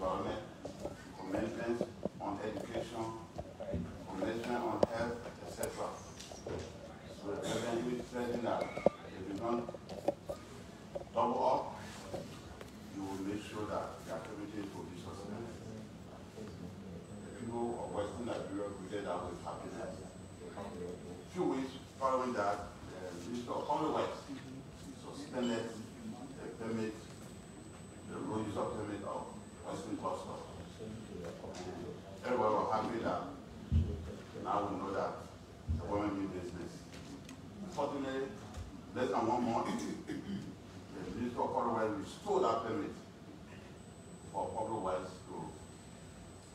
environment, commitments on education, commitment on health, etc. So the president is stressing that if you don't double up, you will make sure that the activities will be sustained. The people of Western Liberia greeted that with happiness. A few weeks following that, the Minister of Public Works suspended the permit, the road user permit of Western Cluster. Everybody was happy that now we know that the women do business. Unfortunately, less than 1 month, the Minister of Public Works restored that permit for Public Works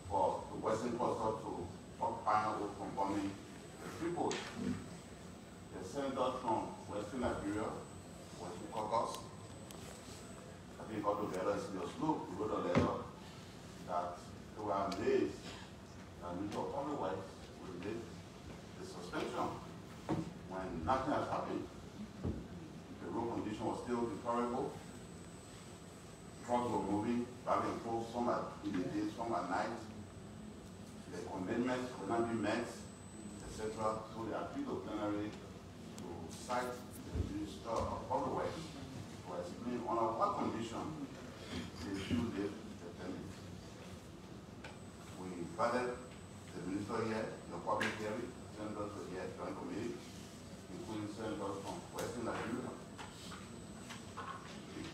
for the Western Cluster to stockpile or conforming the people. The senators from Western Liberia, Western Caucus, I think got together in your sloop, we wrote a letter that they were amazed that Minister of Public Works will lift the suspension when nothing has happened. The road condition was still deplorable. Trucks were moving back and forth, some in the day, some at night. The commitments could not be met, etc. So they appealed to plenary to cite the Minister of Public Works to explain on what condition they should lift the permit. We invited the Minister here, the public hearing, senators were here, joint committee, including senators from Western Liberia.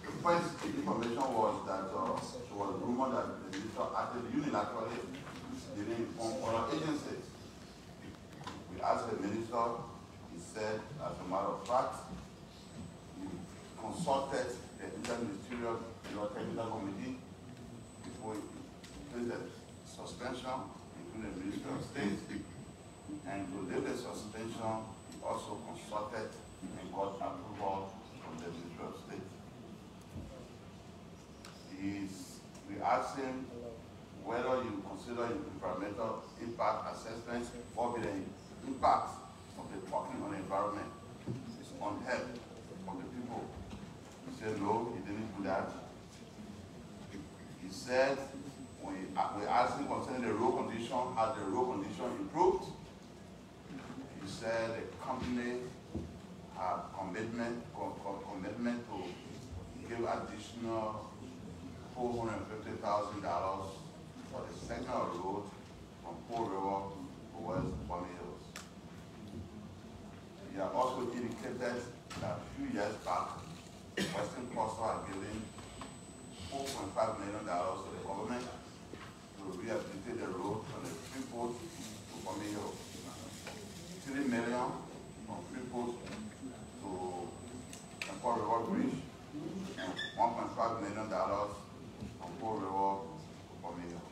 The first information was that there was a rumor that the minister acted unilaterally, didn't inform other agencies. We asked the minister, he said, as a matter of fact, he consulted the interministerial technical committee before he placed the suspension, including the Ministry of State, and to lift the suspension, he also consulted and got approval from the Ministry of State. We asked him whether you consider environmental impact assessments or the impact of the trucking on the environment, on health of the people. He said no, he didn't do that. He said, we asked him concerning the road condition, has the road condition improved? He said the company had commitment to give additional $450,000 for the segment of road from Pole River towards Bonny Hills. He had also indicated that a few years back, Western Cluster had given $4.5 million to the government to rehabilitate the road from the Freeport to Bonny Hills. $3 million from Freeport to the Pole River Bridge, and $1.5 million from Pole River to Bonny Hills.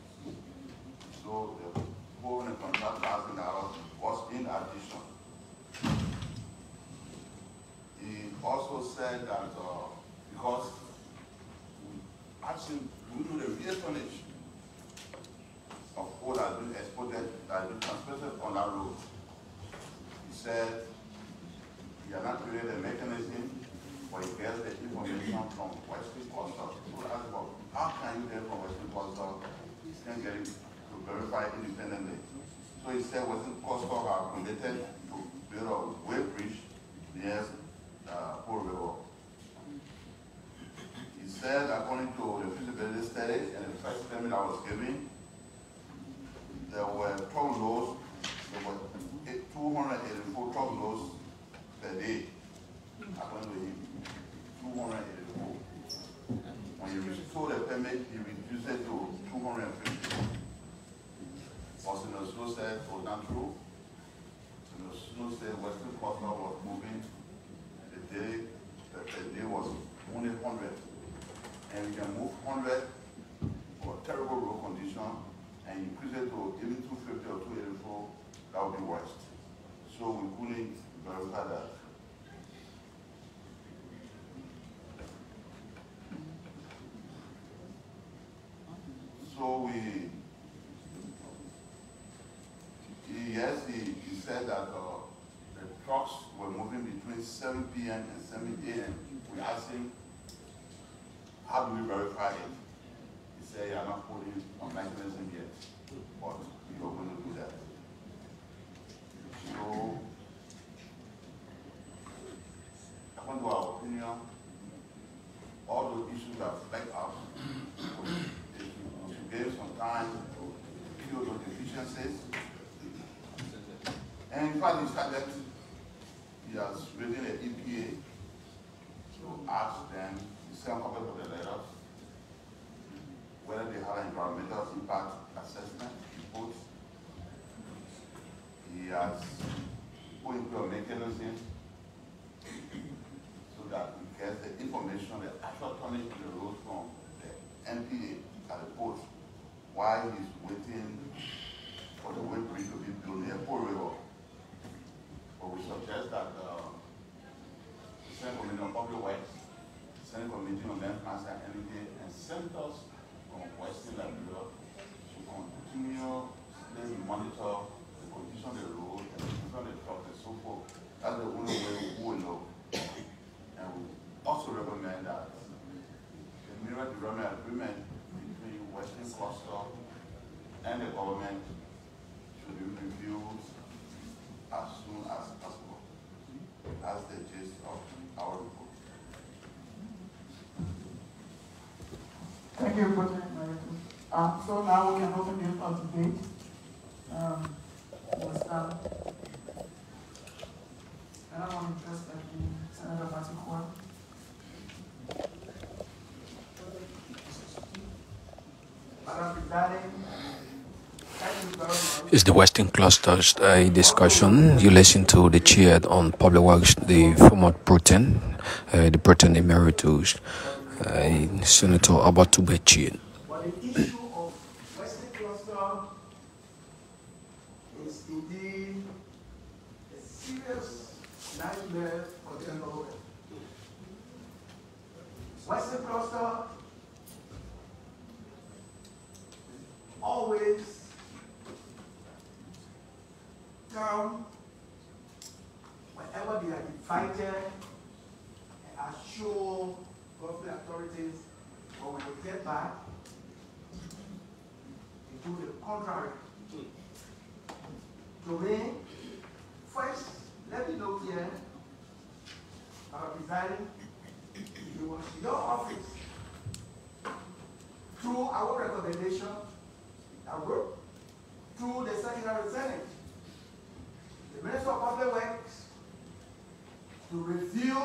So the $425,000 was in addition. He also said that because we asked him, do you know the real tonnage of coal that has been exported, that has been transported on that road? He said he had not created a mechanism for he gets the information from Western Cluster. So I asked about how can you get from Western Cluster? You can't get it to verify independently. So he said Western Cluster are committed to build a weight bridge near Pole River. He said, according to the feasibility study and the first permit I was given, there were truck loads, there were 284 truck loads per day, according to him. 284. When he restored the permit, he reduced it to 250. Also, the snow said it was not true. And the snow said Western Cluster was moving. The day was only 100. And we can move 100 for a terrible road condition and increase it to even 250 or 284, that would be worst. So we couldn't verify that. So he said that the trucks were moving between 7 p.m. and 7 a.m. We asked him, how do we verify it? He said he had are not putting on mechanism yet, but we are going to do that. So, according to our opinion, all those issues that affect us, we should give some time to fill those deficiencies. And in fact, he has written an EPA to ask them to send a copy of the letters whether they have an environmental impact assessment report. He has put into a mechanism so that we get the information, the actual tonnage of the road from the MPA at the port while he's waiting for the weight bridge to be built near Port River. But we suggest that the Senate Committee on Public Works, Senate Committee on Land Transit and Energy, and senators from Western Liberia to continuously monitor the condition of the road and the condition of the trucks and so forth. That's the only way we will know. And we also recommend that the Mineral Development Agreement between Western Cluster and the government should be reviewed as soon as possible. That's the gist of our report. Thank you, President. So now we can open the debate. We'll start. And I'm interested in Senator Patikwa. It's the Western Clusters discussion. You listen to the chair on Public Works, the former Protein, the Protein Emeritus, Senator Abatubechi. But the issue of Western Cluster is indeed a serious nightmare for the environment. Western Cluster always come whenever they are invited and assure government authorities, but when they get back, they do the contrary. To me, first, let me note here, presiding, it was your office, through our recommendation, through the Secretary of Senate, the Minister of Public Works, to review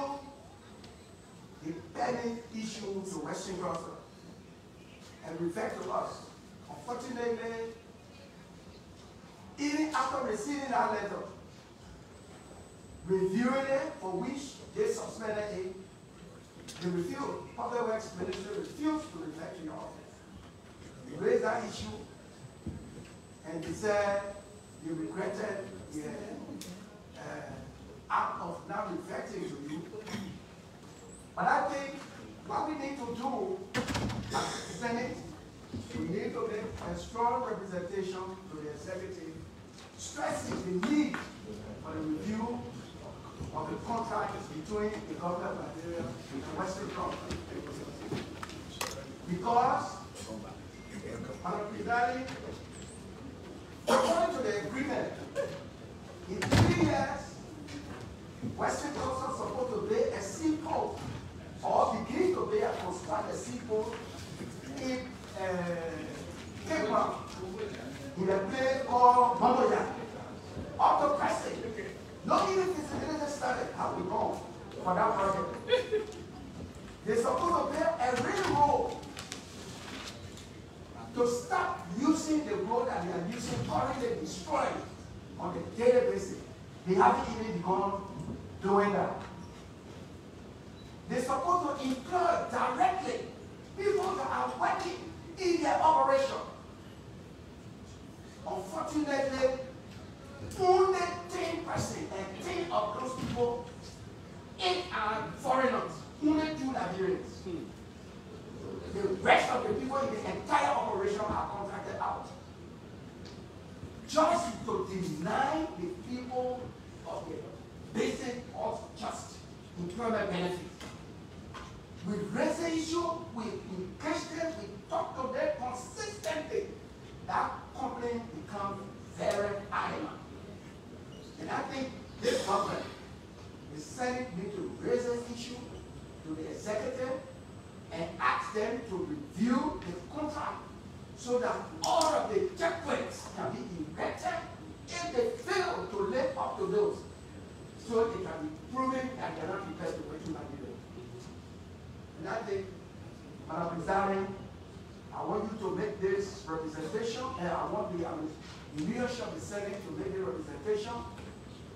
the pending issue to Western Cluster and refer to us. Unfortunately, even after receiving that letter, reviewing it, for which they suspended it, they refused. Public Works Ministry refused to refer to your office. They raised that issue, and they said you regretted the act of not referring to you. But I think what we need to do as Senate, we need to make a strong representation to the executive, stressing the need for the review of the contracts between the government of Liberia and the Western Cluster. Because, according to the agreement, in 3 years, Western Cluster is supposed to pay a seaport or begin to pay and construct a seaport in Cape Town, in a place called Monoya. Up to present, not even feasibility study have been gone for that project. They're supposed to pay a real road to stop using the road that they are using, currently destroyed on a daily basis. They haven't even begun doing that. They're supposed to employ directly people that are working in their operation. Unfortunately, only 10% and 10 of those people, 8 are foreigners, only 2 Liberians. The rest of the people in the entire operation are contracted out. Just to deny the people of the basic or just employment benefits. We raise the issue, we engage them, we talk to them so that all of the checkpoints can be erected. If they fail to live up to those, so it can be proven that they are not prepared to wait to Nigeria. And I think, Madam Presiding, I want you to make this representation, and I want the leadership of the Senate to make the representation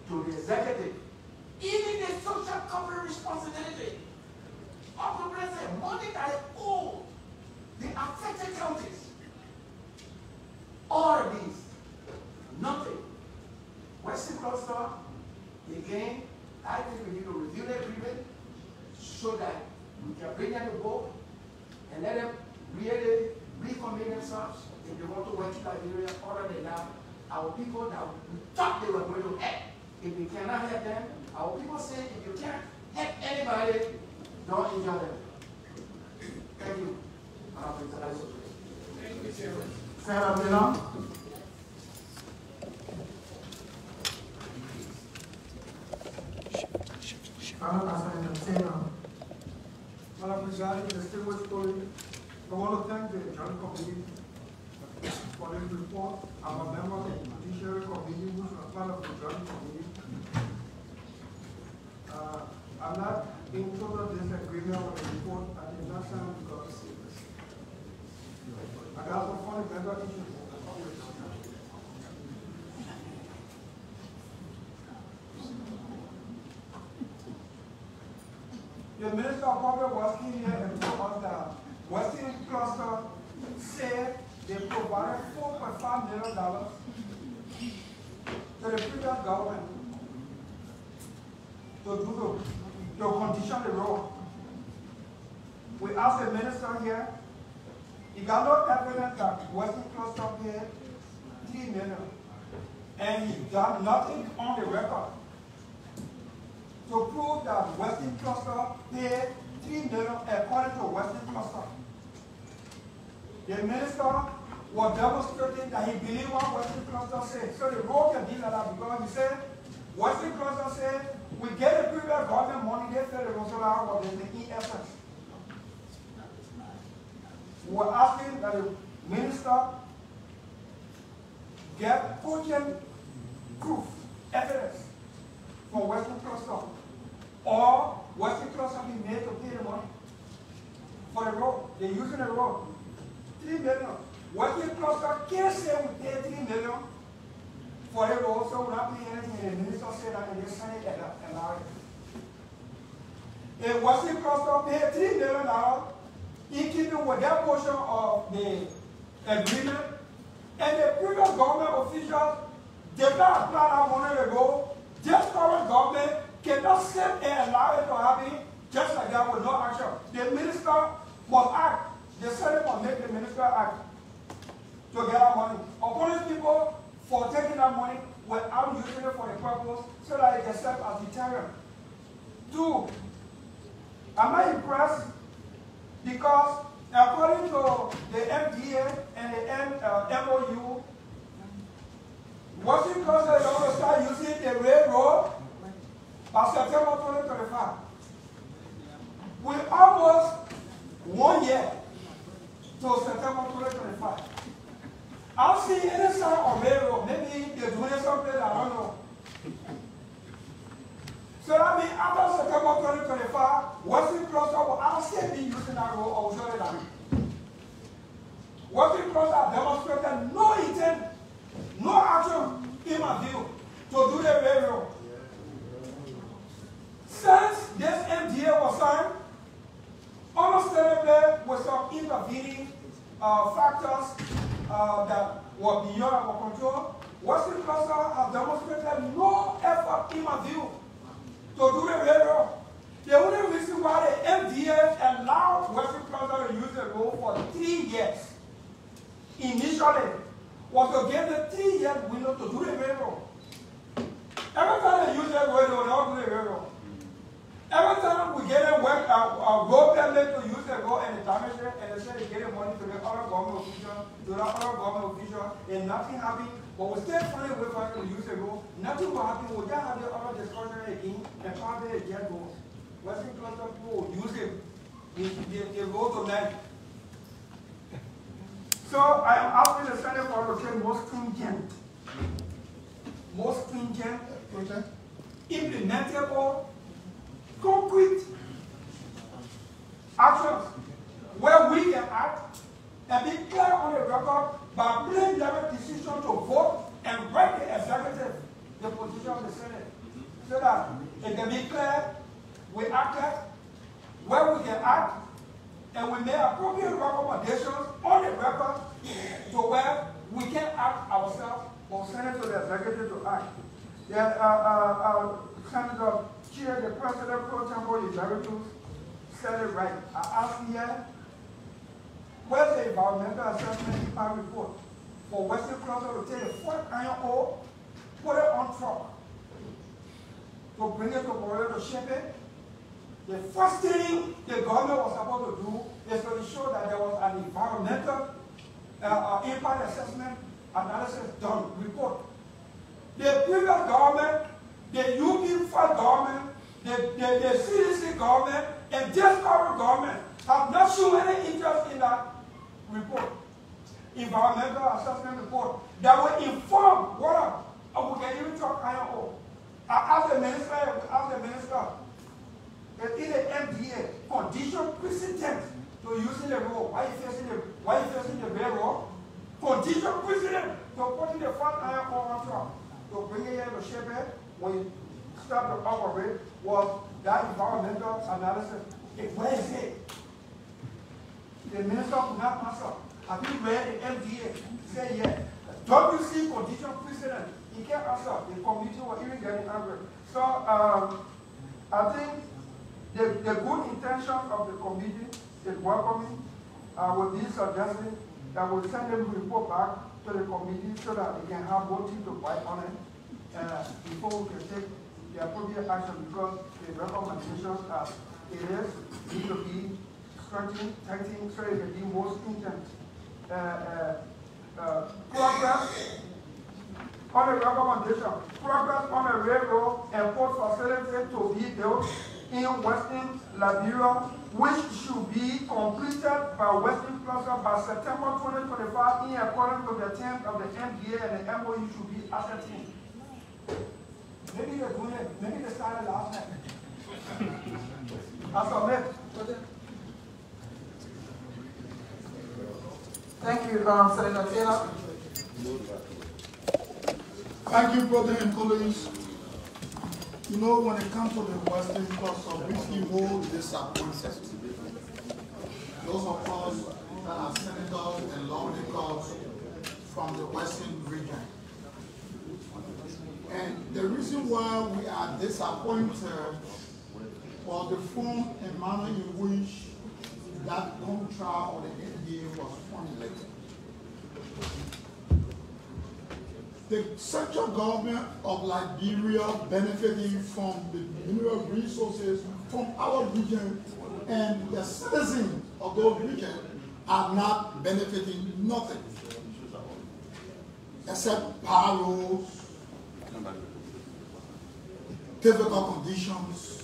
to the executive. Even the social corporate responsibility of the president, money that is owed the affected counties. All of these, nothing. Western Cluster, again, I think we need to review the agreement so that we can bring them to board and let them really recommit themselves if they want to work in Liberia. Other than that, our people that we thought they were going to help, if we cannot help them, our people say if you can't help anybody, don't injure them. Thank you. Thank you, Chairman. Senator Miller. Madam President, distinguished colleagues, I want to thank the Joint Committee for this report. I'm a member of the Judiciary Committee, which was part of the Joint Committee. I'm not in total disagreement with the report. I did not sign because it's serious. I got some funny vendor issues. The Minister of Public Works came here and told us that Western Cluster said they provided $4.5 million to the previous government to condition the road. We asked the minister here, he got no evidence that Western Cluster paid $3 million, and he got nothing on the record to prove that Western Cluster paid $3 million according to Western Cluster. The minister was demonstrating that he believed what Western Cluster said. So the road can be like that because he said, Western Cluster said, we get the previous government money, they said the Rosola was in essence. We're asking that the minister get cogent proof, evidence from Western Cluster, or Western Cluster be made to pay the money for the road. They're using the road. $3 million. Western Cluster can't say we pay $3 million for the road, so we're not paying anything. And the minister said that and they signed it and allowed it. If Western Cluster paid $3 million, in keeping with that portion of the agreement, and the previous government officials did not apply that money to go, this current government cannot sit and allow it to happen just like that with no action. The minister must act. The Senate must make the minister act to get our money. Opponent people for taking that money without using it for the purpose so that it can serve as deterrent. Two, I'm not impressed because according to the MDA and the MOU, Washington is going to start using the railroad by September 2025. With almost 1 year to September 2025. I don't see any sign of railroad. Maybe they're doing something, I don't know. So that means after September 2025, Western Cluster will still be using that road or shut it down. Western Cluster demonstrated no intent, no action, in my view, to do the railroad. Since this MDA was signed, understandably with some intervening factors that were beyond our control, Western Cluster has demonstrated no effort, in my view, to do the railroad. The only reason why the MDA allowed Western Cluster to use the road for 3 years initially was to give the 3 year window to do the railroad. Every time they use that road, they will not do the railroad. Every time we get a road permit to use the road and the damage it, and they say they get the money to the other government official, and nothing happened. But we still find a way for them to use the road. Nothing will happen. We'll just have the other discussion again and probably again go. Western Cluster people will use the road tonight. So So I am asking the Senate for to say more stringent, implementable, concrete actions where we can act and be clear on the record by plain direct decision to vote and write the executive the position of the Senate so that it can be clear we acted where we can act and we make appropriate recommendations on the record to where we can act ourselves or send it to the executive to act. Senator Chair, the President Pro Tempore Emeritus said it right. I asked here, where's the environmental assessment impact report for Western Cluster to take the fourth iron ore, put it on truck, to bring it to Korea to ship it? The first thing the government was supposed to do is to ensure that there was an environmental impact assessment analysis done, report. The previous government, the UP first government, the CDC government, and this current government have not shown any interest in that report, environmental assessment report, that will inform what we can even talk iron ore. I asked the minister, in the MDA, condition precedent to using the road. Why you facing the railroad? Condition precedent to putting the front iron ore on truck. To bring it here to ship it, when you start to operate, was that environmental analysis. Where is it? The minister could not answer. Have you read the MDA? Say yes. Don't you see condition precedent? He can't answer. The committee was even getting angry. So I think the good intention of the committee is welcoming. With this suggestion that we'll send them report back to the committee so that they can have more team to fight on it before we can take the appropriate action, because the recommendations are need to be strengthened, tightened, so it can be more stringent. Progress on the recommendation, progress on the railroad and port facility to be built in Western Liberia, which should be completed by Western Plaza by September 2025 in accordance with the terms of the MDA, and the MOU should be ascertained. Maybe they're doing it, maybe they started last night. I submit. Thank you, Senator Taylor. Thank you, brother and colleagues. You know, when it comes to the Western Cluster, we feel disappointed. Those of us that are senators and lawmakers from the Western region. And the reason why we are disappointed was the form and manner in which that contract or the NDA was formulated. The central government of Liberia benefiting from the mineral resources from our region, and the citizens of those regions are not benefiting nothing except payrolls, difficult conditions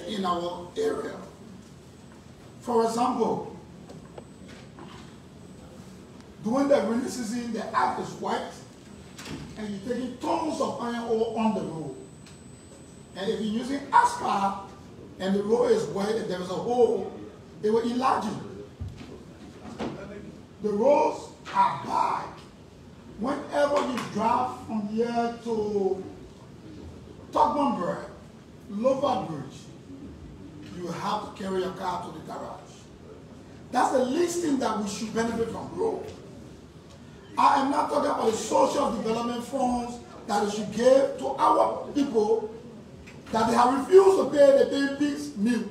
in our area. For example, during the rainy season, the earth is white, and you're taking tons of iron ore on the road. And if you're using asphalt and the road is wet and there is a hole, it will enlarge it. The roads are bad. Whenever you drive from here to Tugmanbury, Lover Bridge, you have to carry your car to the garage. That's the least thing that we should benefit from road. I am not talking about the social development funds that we should give to our people that they have refused to pay the baby's meal.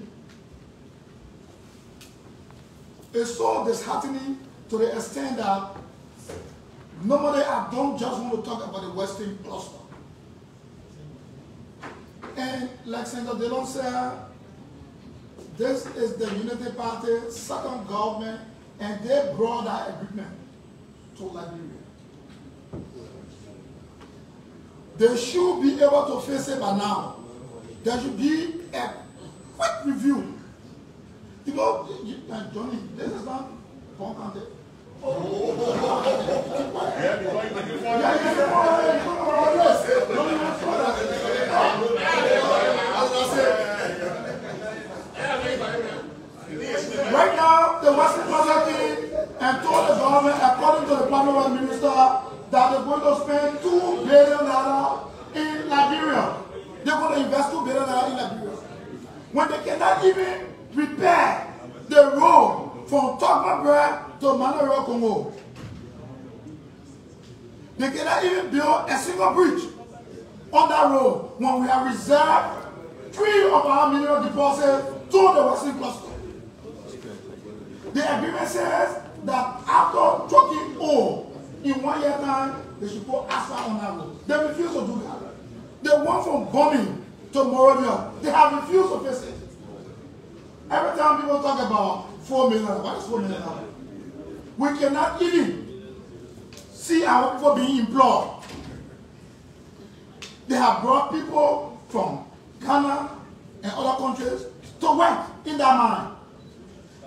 It's so disheartening to the extent that normally I don't just want to talk about the Western Cluster. And like Senator Dillon said, this is the Unity Party, second government, and they brought that agreement to Liberia. They should be able to face it by now. There should be a quick review. You know, Johnny, this is not punk. Right now, the Western Consulting and told the government, according to the Public Works Minister, that they're going to spend $2 billion in Liberia. They're going to invest $2 billion in Liberia. When they cannot even repair the road from Tokmabre to Manoro, Congo. They cannot even build a single bridge on that road when we have reserved 3 of our mineral deposits to the Western Cluster. The agreement says that after trucking ore in 1 year time, they should put asphalt on that road. They refuse to do that. The one from Bombing to Morovia, they have refused to fix it. Every time people talk about $4 million, what is $4 million? We cannot even see our people being employed. They have brought people from Ghana and other countries to work in that mine.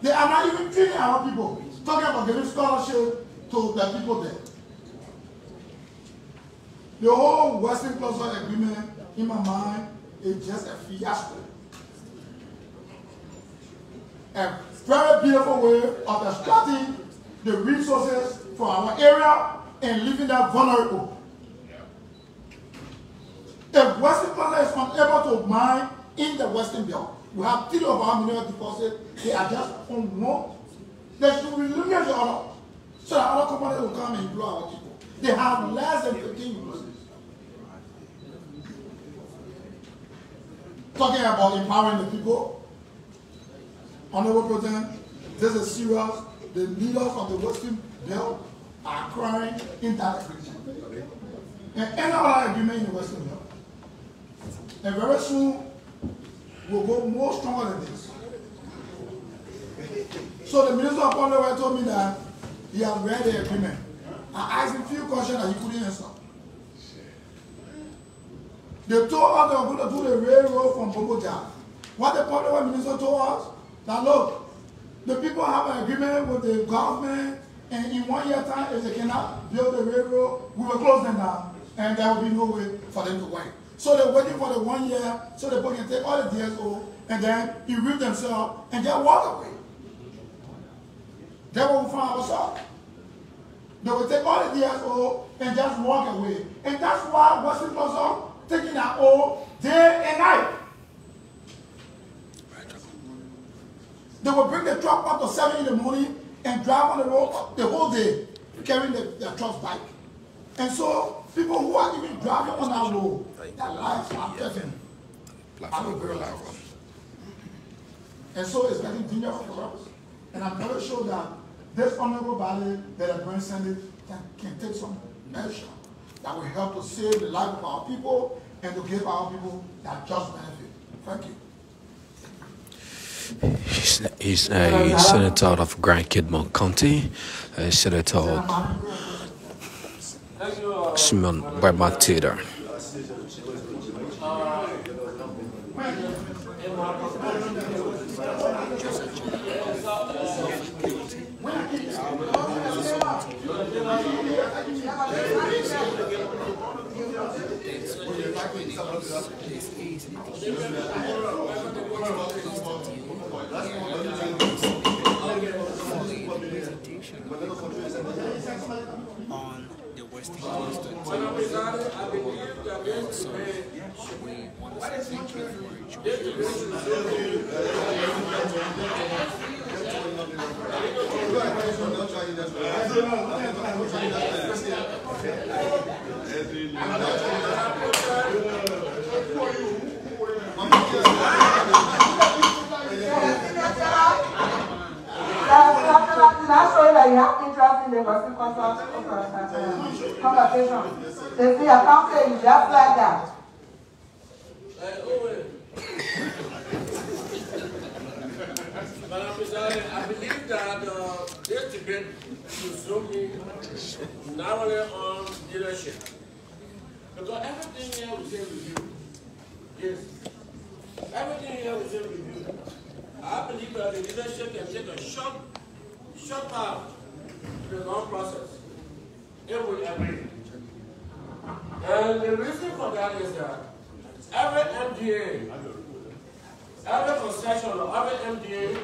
They are not even treating our people, talking about giving scholarship to the people there. The whole Western Cluster Agreement, in my mind, is just a fiasco. A very beautiful way of extracting the resources from our area and leaving them vulnerable. If Western Cluster is unable to mine in the Western Belt, we have 3 of our mineral deposits, they are just on one. They should relinquish the other, so that other companies will come and employ our people. They have less than 15 universities. Talking about empowering the people, Honorable President, this is serious. The leaders of the Western Belt are crying in that agreement. And any other agreement in the Western Belt. And very soon, we'll go more stronger than this. So the Minister of Public Works told me that he has read the agreement. I asked him a few questions that he couldn't answer. They told us they were going to do the railroad from Bogoja. What the Public Works Minister told us, that look, the people have an agreement with the government, and in 1 year time, if they cannot build the railroad, we will close them down, and there will be no way for them to work. So they're waiting for the 1 year, so the people can take all the DSO, and then erect themselves, and just walk away. That's what we find ourselves. They will take all the DSO and just walk away. And that's why Western Cluster taking that ore day and night. They will bring the truck up to 7 in the morning and drive on the road the whole day, carrying their trucks back. And so, people who are even driving on that road, their lives are threatened. And so, it's getting dangerous for us. And I'm very sure that this honorable body that the Grand Senate can take some measure that will help to save the life of our people and to give our people that just benefit. Thank you. He's a senator out of Grand Kidmont County, a senator Simon Barmatida. On the Western Coast. So we want to say thank you for That's showing that you have interest in the Western conversation. They see a council is just like that. Madam President, I believe that this debate is looking not only on leadership, because everything here we say review. Yes. Everything here we say review. I believe that the leadership can take a short path to the long process. if we agree. And the reason for that is that every MDA, every concession or every MDA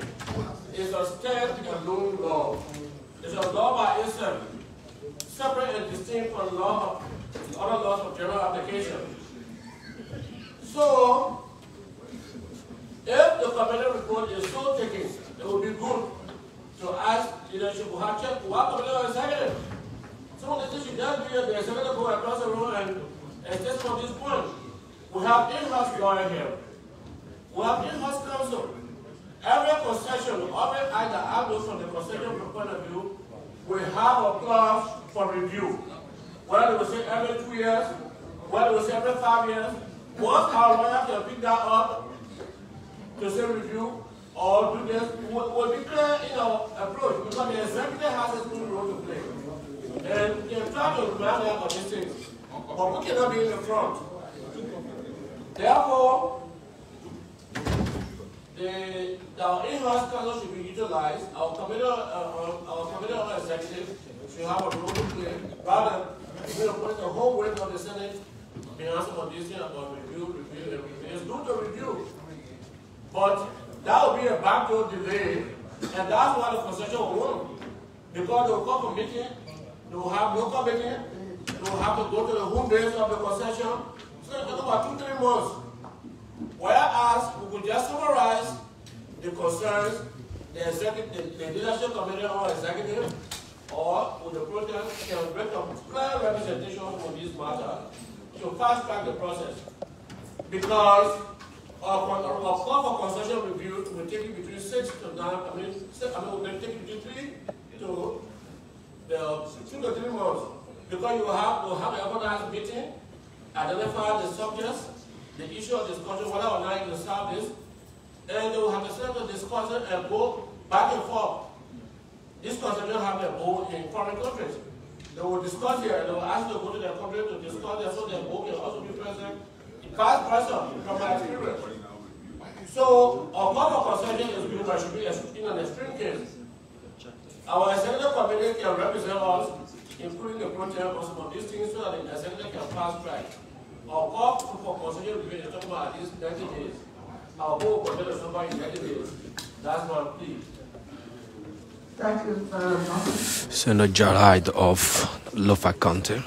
is a stand-alone law. It's a law by itself, separate and distinct from law of other laws of general application. So, if the committee report is so taking, it would be good to ask leadership to have checked what committee or executive. Some of the things you just do, the executive go across the road and test from this point. We have in-house lawyer here. We have in-house counsel. Every concession, every either outlook from the concession point of view, we have a clause for review. Whether they will say every 2 years, whether they will say every 5 years, once our lawyer can pick that up to say review or do this, will be clear in our approach because the executive has its own role to play. And they try to remind them of these things, but we cannot be in the front. Therefore, our in-house counsel should be utilized. Our committee on executive should have a role to play, rather than put the whole weight of the Senate being answered on this thing about review. It's good to review, but that will be a backdoor delay, and that's why the concession will win. Because they will come for meeting, they will have no committee, they will have to go to the home base of the concession. So it's about 2-3 months. Whereas we could just summarize the concerns the leadership committee or executive or with the protest can bring a clear representation on this matter to fast track the process. Because our call for concession review will take it between 6 to 9, we'll take it between 2 to 3 months. Because we'll have an organized meeting, identify the subjects, the issue of discussion, whether or not you solve this, and they will have a set of discussion and go back and forth. This concession have their vote in foreign countries. They will discuss here and they will ask to go to their country to discuss there so their vote can also be present. Vice versa, from my experience. So, our call for concession is good, but should be in an extreme case. Our executive committee can represent us, including the protest on some of these things, so that the executive can fast track. Our call for concession review is talking about at least 90 days. Our goal for is somebody in 90 days. That's my plea. Thank you very much. Senator Jaride of Lofa County.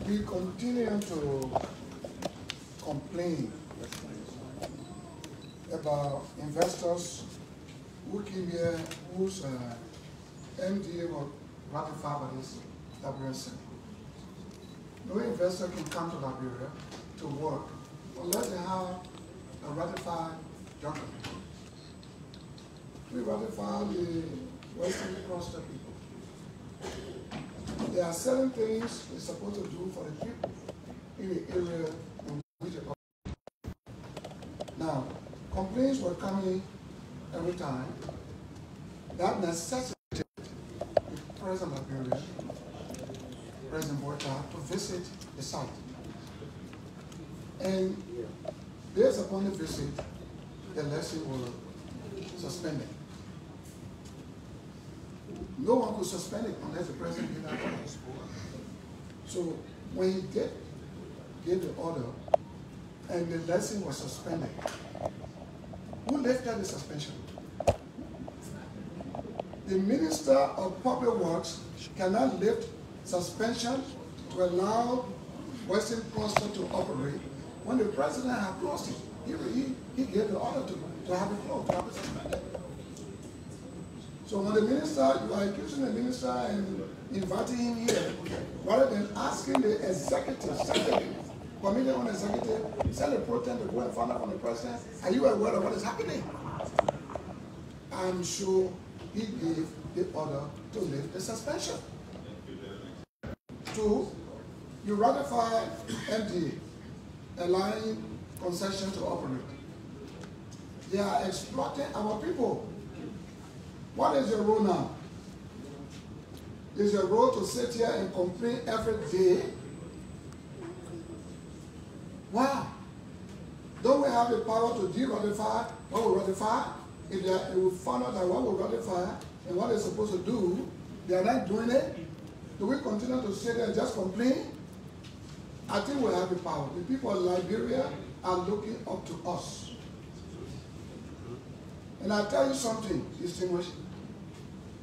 We continue to complain about investors who came here whose MDA was ratified by this Liberian Senate. No investor can come to Liberia to work unless they have a ratified document. We ratify the Western Cluster people. There are certain things we're supposed to do for the people in the area in which they operate. Now, complaints were coming every time. That necessitated the President of Liberia, President Boyka, to visit the site. And based upon the visit, the election was suspended. No one could suspend it unless the president gave that order. So when he gave the order and the election was suspended, who lifted the suspension? The Minister of Public Works cannot lift suspension to allow Western Cluster to operate when the president had closed it. He gave the order to have it closed, to have it suspended. So when the minister, you are accusing the minister and inviting him here, rather than asking the executive, secretary, committee on executive, send a protest to go and find out from the president, are you aware of what is happening? I'm sure he gave the order to lift the suspension. 2, you ratify MDA, allowing concession to operate. They are exploiting our people. What is your role now? Is your role to sit here and complain every day? Wow. Don't we have the power to de-ratify, what will ratify? If they will find out that what will ratify and what they're supposed to do, they are not doing it, do we continue to sit there and just complain? I think we have the power. The people of Liberia are looking up to us. And I'll tell you something, distinguished.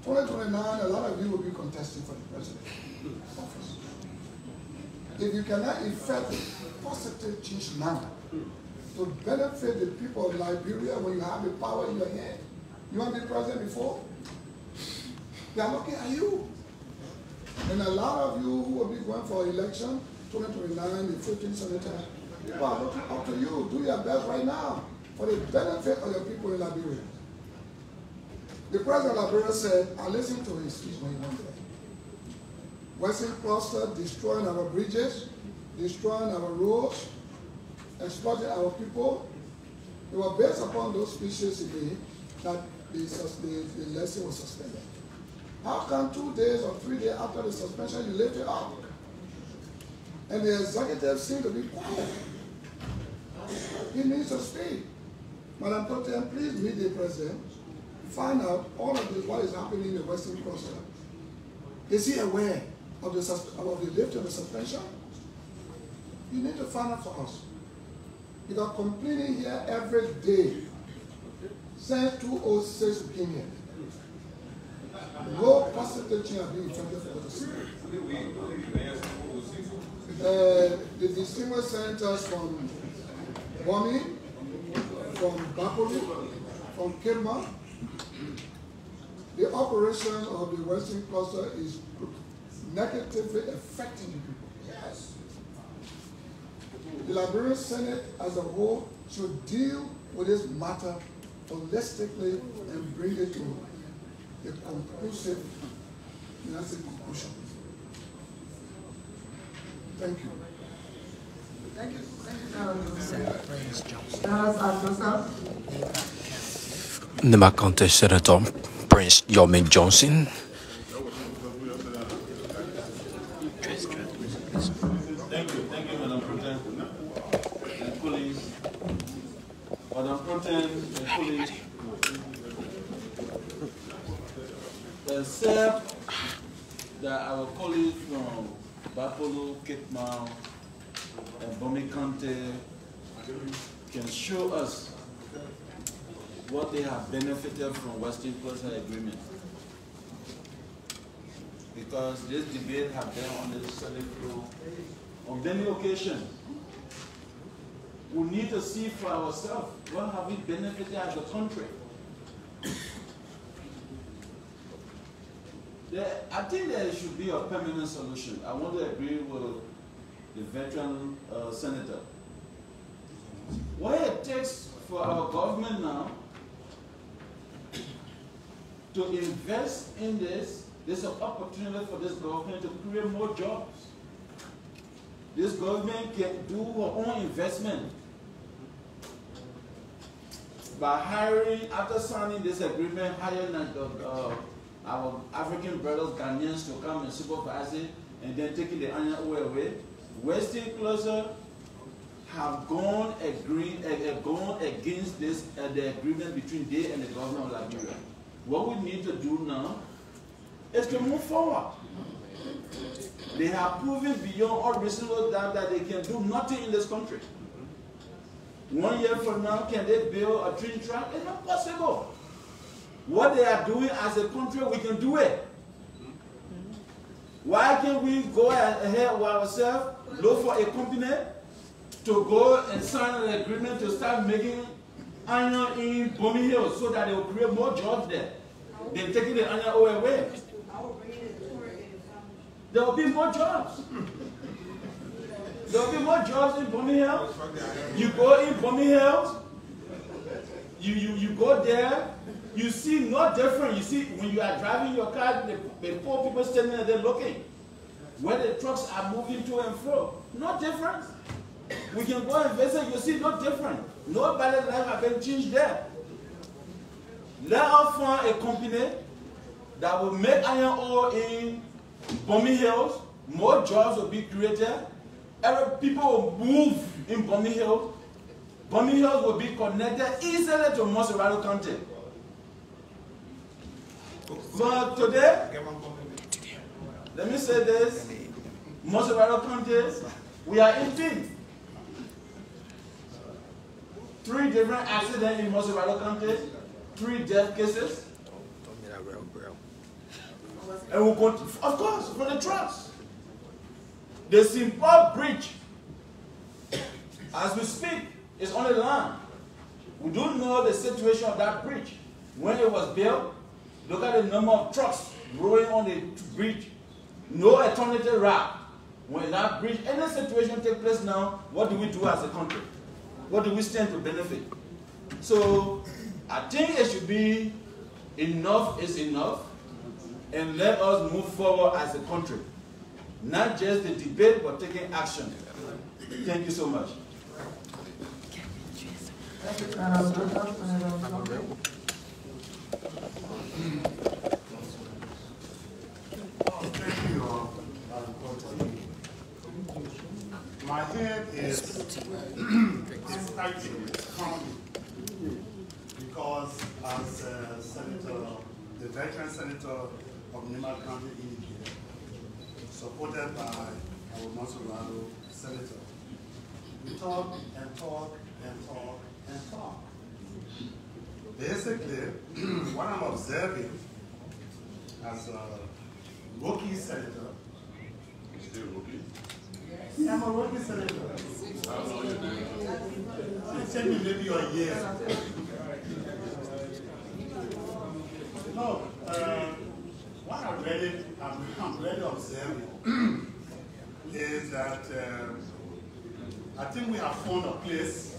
2029, a lot of you will be contesting for the president office. If you cannot effect positive change now to benefit the people of Liberia when you have the power in your hand, you want to be president before? They are looking at you. And a lot of you who will be going for election, 2029, the 15th senator, people are looking up to you. Do your best right now for the benefit of your people in Liberia. The president of Liberia said, I listened to his speech when he went there. Western cluster destroying our bridges, destroying our roads, exploiting our people. It was based upon those speeches he made that the lesson was suspended. How come 2 days or 3 days after the suspension you lift it up? And the executive seemed to be quiet. He needs to speak. Madam President, please meet the president. Find out all of this, what is happening in the Western cluster. Is he aware of the lift of the suspension? You need to find out for us. Because complaining here every day since 2006 we came here. No positive change has been effected for the city. The distinguished senators from Bomi, from Bapolu, from Kirma, the operation of the Western cluster is negatively affecting the people. Yes. The Liberian Senate as a whole should deal with this matter holistically and bring it to a conclusive, conclusion. Thank you. Thank you. Nema County Senator Prince Yomi Johnson. Thank you, Madam President and colleagues. Madam President and colleagues, except that our colleagues from Bapolu, Kitmau, and Bomi County can show us what they have benefited from Western Cluster Agreement. Because this debate has been on the Senate floor on many occasions. We need to see for ourselves what have we benefited as a country. I think there should be a permanent solution. I want to agree with the veteran senator. What it takes for our government now to invest in this, there's an opportunity for this government to create more jobs. This government can do her own investment by hiring, after signing this agreement, hiring our African brothers, Ghanaians, to come and supervise it, and then taking the iron ore away. Western Cluster have gone against this the agreement between they and the government of Liberia. What we need to do now is to move forward. They have proven beyond all reasonable doubt that they can do nothing in this country. 1 year from now, can they build a train track? It's not possible. What they are doing as a country, we can do it. Why can't we go ahead with ourselves, look for a company to go and sign an agreement to start making iron in Bomi Hills so that they will create more jobs there? They're taking the iron ore away. There will be more jobs. There will be more jobs in Bomi Hills. You go in Bomi Hills, you go there, you see no different. You see, when you are driving your car, the poor people standing there looking. Where the trucks are moving to and fro. No difference. We can go and visit, you see no different. Nobody's life has been changed there. Let us find a company that will make iron ore in Bomi Hills. More jobs will be created. People will move in Bomi Hills. Bombing Hills will be connected easily to Monserrado County. But today, let me say this, Monserrado County, we are in pain. 3 different accidents in Monserrado County, 3 death cases. And we'll continue, of course, for the trucks. The Simple Bridge, as we speak, is on the land. We don't know the situation of that bridge. When it was built, look at the number of trucks rolling on the bridge. No alternative route. When that bridge, any situation takes place now, what do we do as a country? What do we stand to benefit? So, I think it should be enough is enough, and let us move forward as a country. Not just the debate, but taking action. Thank you so much. Thank you. My head is tight because as Senator, the veteran senator of Nima County indicated, supported by our Monserrado senator, we talk and talk and talk and talk. Basically, what I'm observing as a rookie senator, still rookie? Yeah, I'm a rookie senator. It took me maybe a year. No, what I'm really observing is that I think we have found a place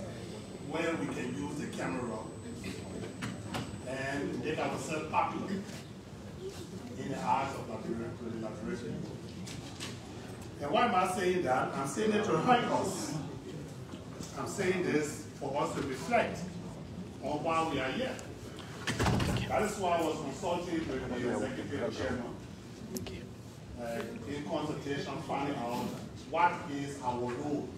where we can use the camera and make ourselves popular in the eyes of Liberian people. And why am I saying that? I'm saying it to hurt us. I'm saying this for us to reflect on why we are here. That is why I was consulting with the executive chairman in consultation, finding out what is our role.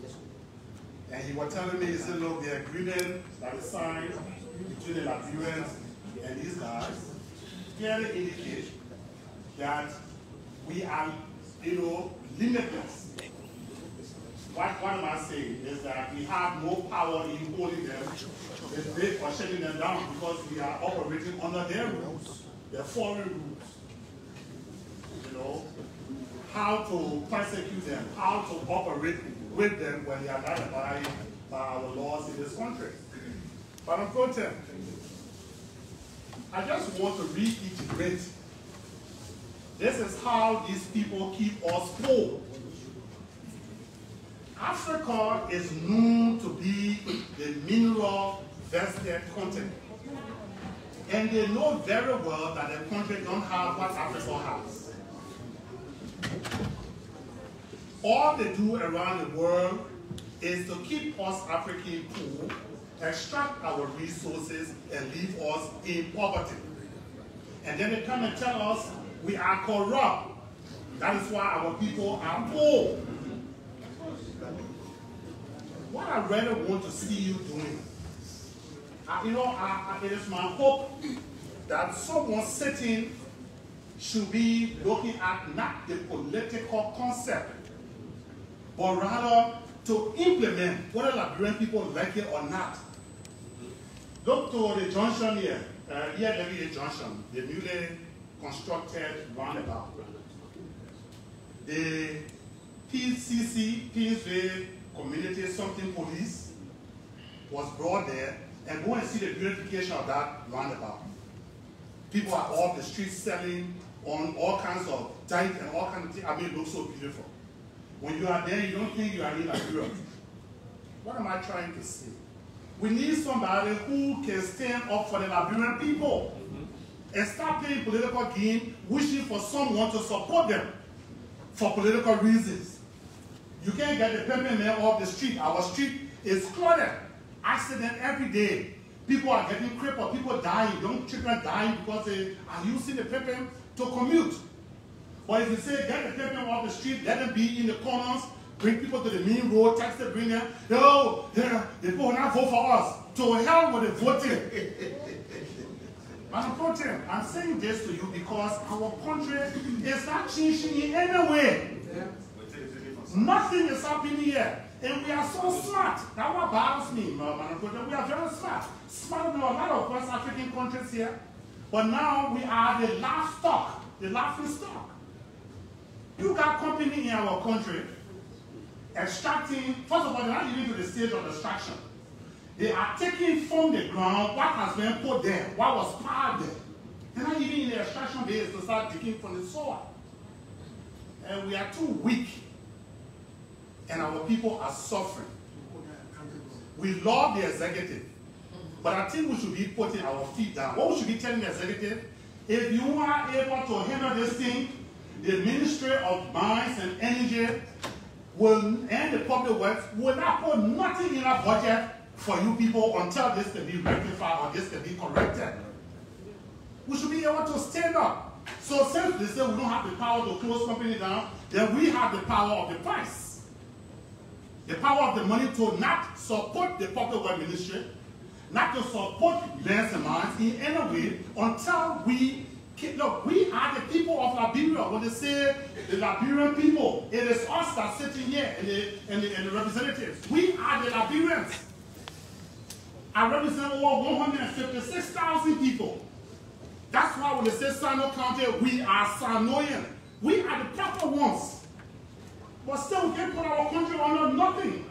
And he was telling me, he said, look, the agreement that is signed between the Liberians and these guys clearly indicate that we are, limitless. What am I saying? Is that we have no power in holding them or shutting them down because we are operating under their rules, their foreign rules. How to persecute them, how to operate with them when they are not abiding by our laws in this country. But unfortunately, I just want to reiterate, this is how these people keep us poor. Africa is known to be the mineral vested continent. And they know very well that the country don't have what Africa has. All they do around the world is to keep us African poor, extract our resources, and leave us in poverty. And then they come and tell us we are corrupt. That is why our people are poor. What I really want to see you doing, it is my hope that someone sitting should be looking at not the political concept, but rather to implement whether Liberian people like it or not. Look to the junction here, Liberian Junction, the newly constructed roundabout. The PCC, Peaceville Community Something Police, was brought there, and go and see the beautification of that roundabout. People are off the streets selling on all kinds of diet and all kinds of things. I mean, it looks so beautiful. When you are there, you don't think you are in Liberia. What am I trying to say? We need somebody who can stand up for the Liberian people and stop playing political game, wishing for someone to support them for political reasons. You can't get the pepper man off the street. Our street is flooded. Accident every day. People are getting crippled. People dying. Young children dying because they are using the pepper to commute. But if you say get the pepper off the street, let them be in the corners bring people to the main road, text them, bring them. Yo, yeah, the people will not vote for us. To hell with the voting. Madam Protein, I'm saying this to you because our country is not changing in any way. Nothing is happening here. And we are so smart. That's what bothers me, Madam Protein. We are very smart. Smarter than a lot of West African countries here. But now we are the last stock, the laughing stock. You got company in our country extracting, first of all, they're not even to the stage of extraction. They are taking from the ground what has been put there, what was piled there. They're not even in the extraction days to start digging from the soil. And we are too weak. And our people are suffering. We love the executive. But I think we should be putting our feet down. What we should be telling the executive, if you are able to handle this thing, the Ministry of Mines and Energy and the Public Works will not put nothing in our budget for you people until this can be rectified or this can be corrected. We should be able to stand up. So since they say we don't have the power to close company down, then we have the power of the price. The power of the money to not support the Public Works Ministry, not to support lands and mines in any way until we look, we are the people of Liberia. When they say the Liberian people, it is us that sitting here and the representatives. We are the Liberians. I represent over 156,000 people. That's why when they say Sano County, we are Sanoian. We are the proper ones. But still, we can't put our country under nothing.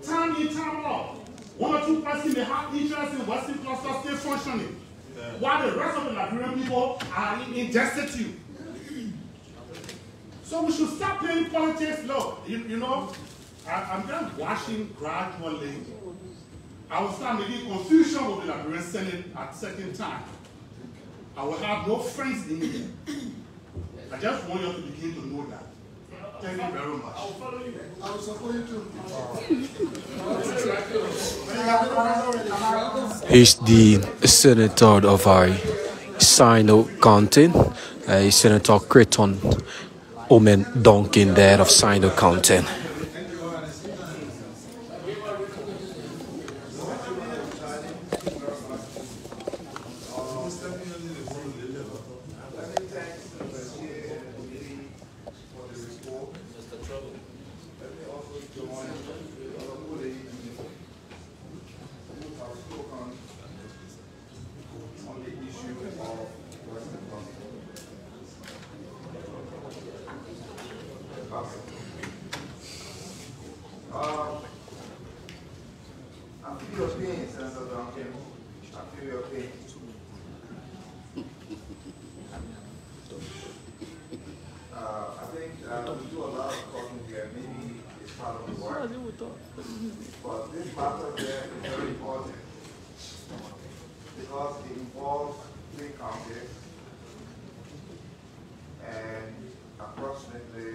Time in, time out. One or two persons may have interest in Western cluster still functioning. While the rest of the Liberian people are in destitute. So we should stop playing politics. Look, you know, I'm just watching gradually. I will start making confusion with the Liberian Senate at certain time. I will have no friends in here. I just want you to begin to know that. Thank you very much. I will follow you. I will support you too. He's the senator of our Sino County, Senator Creighton Omen Duncan there of Sino County. I feel your pain, Senator Duncan. I feel your pain. I think we do a lot of talking here. Maybe it's part of the work. But this matter there is very important because it involves 3 counties and approximately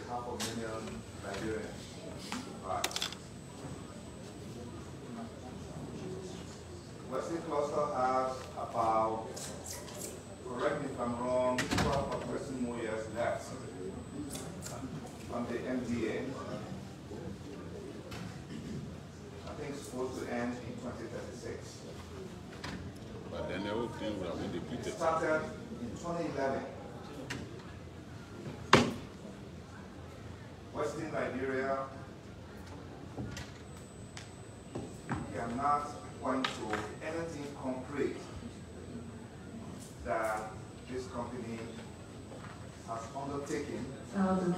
500,000 Liberians. Right. Western Cluster has about, correct me if I'm wrong, 12 more years left on the MDA. I think it's supposed to end in 2036. But then the whole thing would have been depleted. It started in 2011. Western Liberia cannot point to anything concrete that this company has undertaken and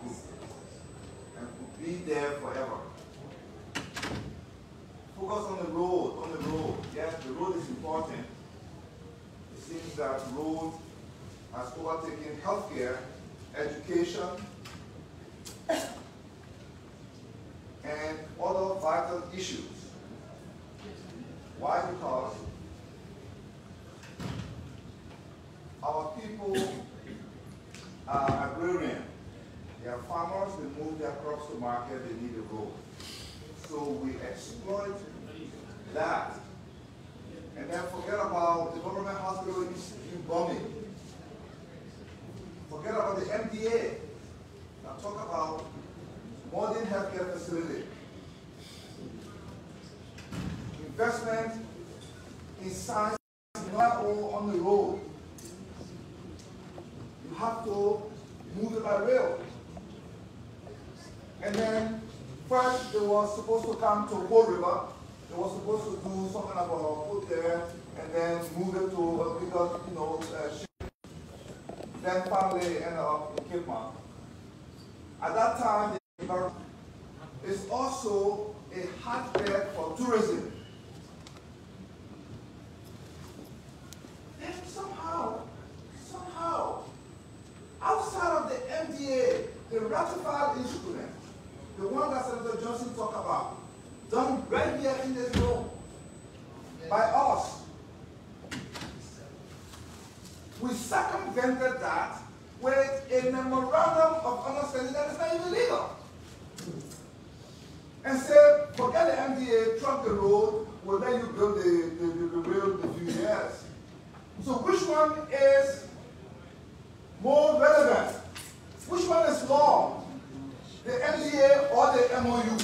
could be there forever. Focus on the road, Yes, the road is important. It seems that road has overtaken healthcare, education, and other vital issues. Why? Because our people are agrarian. They are farmers, they move their crops to market, they need a road. So we exploit that. And then forget about the government hospital in bombing. Forget about the MDA. investment in science not all on the road. You have to move it by rail. And then first they were supposed to come to Pole River. They were supposed to do something about put there and then move it to a bigger, ship. Then finally ended up in Cape Town. At that time, the environment is also a hotbed for tourism. And somehow, outside of the MDA, the ratified instrument, the one that Senator Johnson talked about, done right here in this room, by us, we circumvented that with a memorandum of understanding that is not even legal. And said, forget the MDA, truck the road, we'll let you build the rail in a few years. So which one is more relevant? Which one is law? The MDA or the MOU?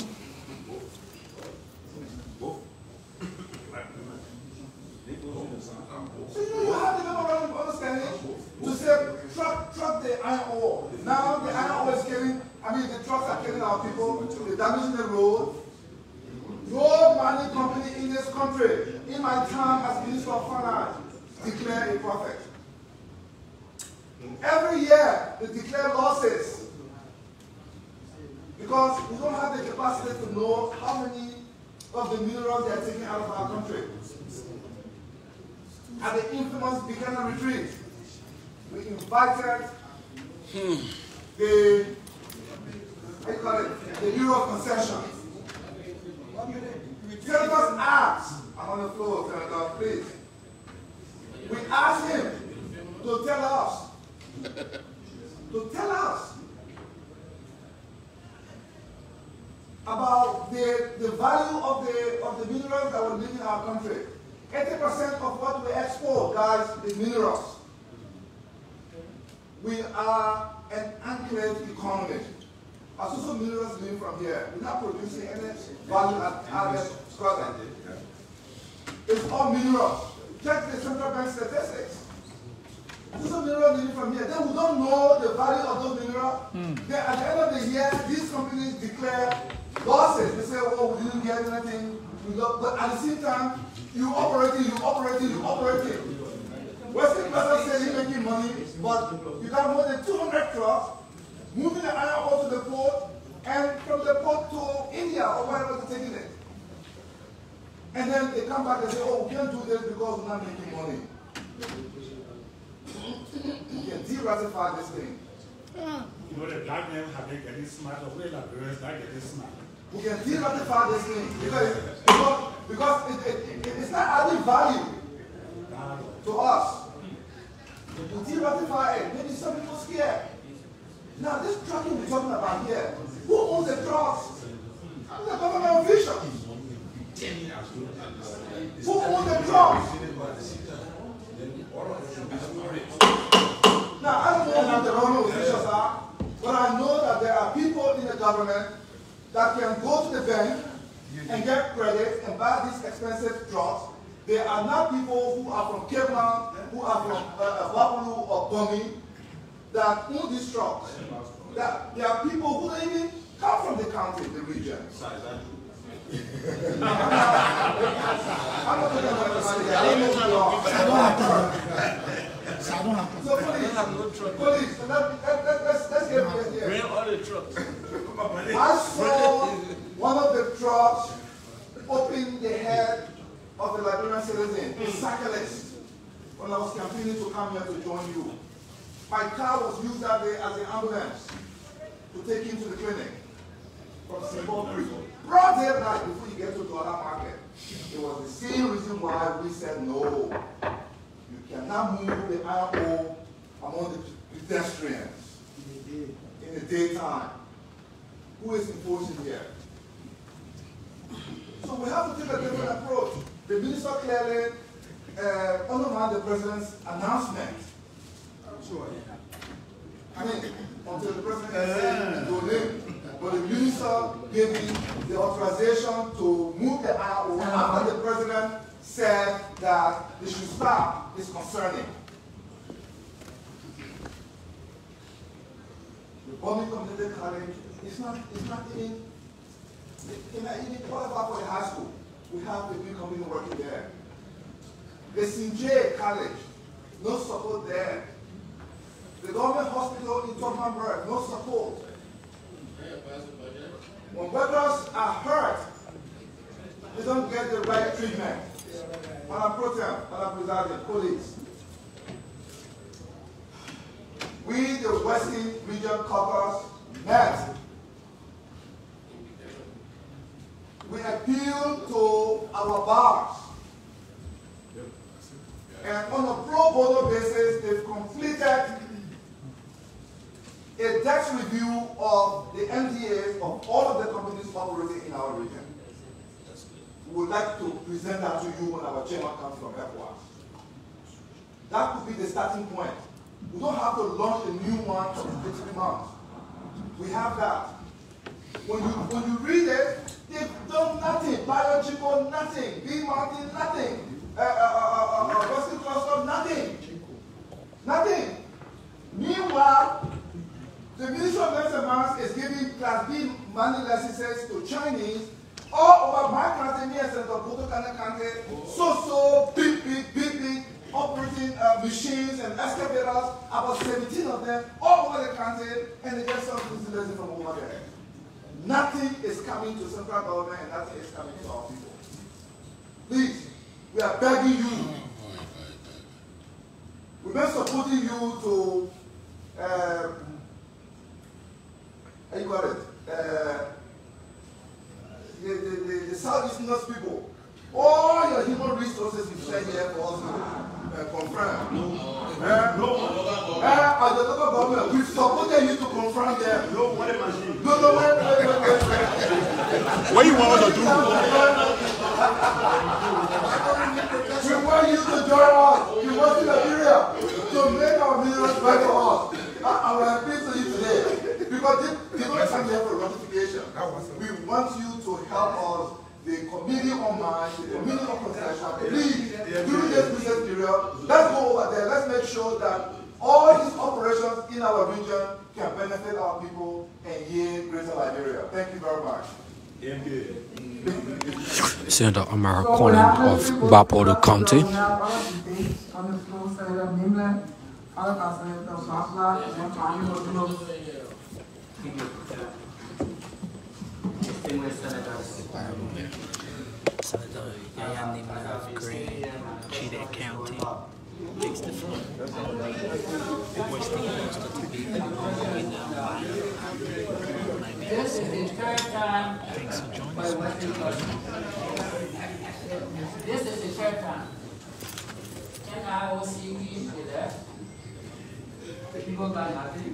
So you have the memorandum of understanding to say truck the iron ore. Now the iron ore is killing, the trucks are killing our people, they're damaging the road. No mining company in this country, in my time as Minister of Finance, declare a profit. Every year they declare losses because we don't have the capacity to know how many of the minerals they are taking out of our country. At the infamous Buchanan retreat, we invited the Bureau of Concessions. Senators asked, I'm on the floor, Senator, please. We asked him to tell us about the value of the minerals that were living in our country. 80% of what we export, guys, is minerals. We are an anchored economy. As also minerals living from here. We're not producing any value added product. It's all minerals. Check the central bank statistics. Also minerals living from here. Then we don't know the value of those minerals. Then at the end of the year, these companies declare losses. They say, oh, we didn't get anything. But at the same time, you operating. Western Plaza says you're making money, but you got more than 200 trucks moving the iron ore to the port, and from the port to India or wherever they're taking it. And then they come back and say, oh, we can't do this because we're not making money. You can de-ratify this thing. The black men have been getting smarter, we Liberians are getting smarter. We can de-ratify this thing because it's not adding value to us. We de-ratify it. Maybe some people scared. Now this trucking we're talking about here, who owns the trucks? The government officials. Who owns the trucks? Now I don't know who the government officials are, but I know that there are people in the government that can go to the bank and get credit and buy these expensive trucks. They are not people who are from Cape Town, who are from Buffalo or Bumi, that own these trucks. That there are people who don't even come from the county, the region. I'm not talking about everybody. I don't know. So police, let's get here. Bring all the trucks. I saw one of the trucks open the head of the Liberian citizen, a cyclist, when I was campaigning to come here to join you. My car was used that day as an ambulance to take him to the clinic from Zimbabwe. Broad daylight before you get to the other market. It was the same reason why we said no. You cannot move the iron ore among the pedestrians in the daytime. Who is enforcing here? So we have to take a different approach. The minister clearly undermined the president's announcement. Until the president said to him, but the minister gave him the authorization to move the iron ore after the president that they should stop is concerning. The Bombing Community College is not even, even qualified for the high school. We have the big company working there. The St. J College, no support there. The government hospital in Tottenham, no support. When workers are hurt, they don't get the right treatment. Madam Protem, Madam President, police. We, the Western Region Caucus, met. We appealed to our bars. And on a pro bono basis, they've completed a tax review of the NDAs of all of the companies operating in our region. We would like to present that to you when our chairman comes from ECOWAS. That could be the starting point. We don't have to launch a new one for 3 months. We have that. When you read it, they've done nothing. Biological, nothing. B Mountain, nothing. Western Cluster, nothing. Nothing. Meanwhile, the Ministry of Lands and Mines is giving Class B money licenses to Chinese all over my country, near Central Botokana County, so big, operating machines and excavators, about 17 of them, all over the country, and they get some licenses from over there. Nothing is coming to central government, and nothing is coming to our people. Please, we are begging you. We've been supporting you to, how you got it? The Southeasterners people. All your human resources you send here for us to confirm. As the local government, we supported you to confirm them. No, wait. What you want us to do? We want you to join us. We want Liberia to make our minerals better for us. I will appeal to you today because they don't come here for ratification. We want you to help us, the committee on mines, the committee on concession. Please, during this business period, let's go over there. Let's make sure that all these operations in our region can benefit our people and yield greater Liberia. Thank you very much. Senator Amara Conan of Bapodo County. Distinguished Senators. Senator Yaya Nima of Green, Chide County, takes the floor. Western Coastal to be This is the third time. Thanks for joining us. This is the third time. NIOC we there. The people got nothing.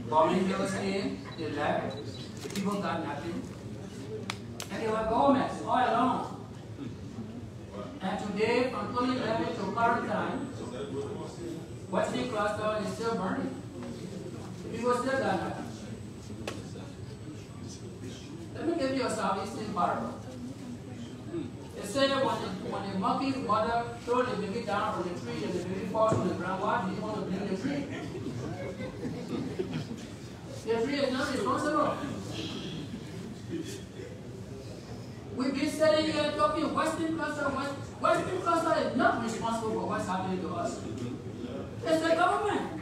Bombing bills came, they left. The people got nothing. And they were governments all along. And today, from 2011 to current time, Western Cluster is still burning. The people still got nothing. Let me give you a Southeastern parable. They say when the monkey's mother throws the baby down from the tree and the baby falls on the ground, why do you want to blame the tree? The tree is not responsible. We've been sitting here talking Western Cluster. Western Cluster is not responsible for what's happening to us. It's the government.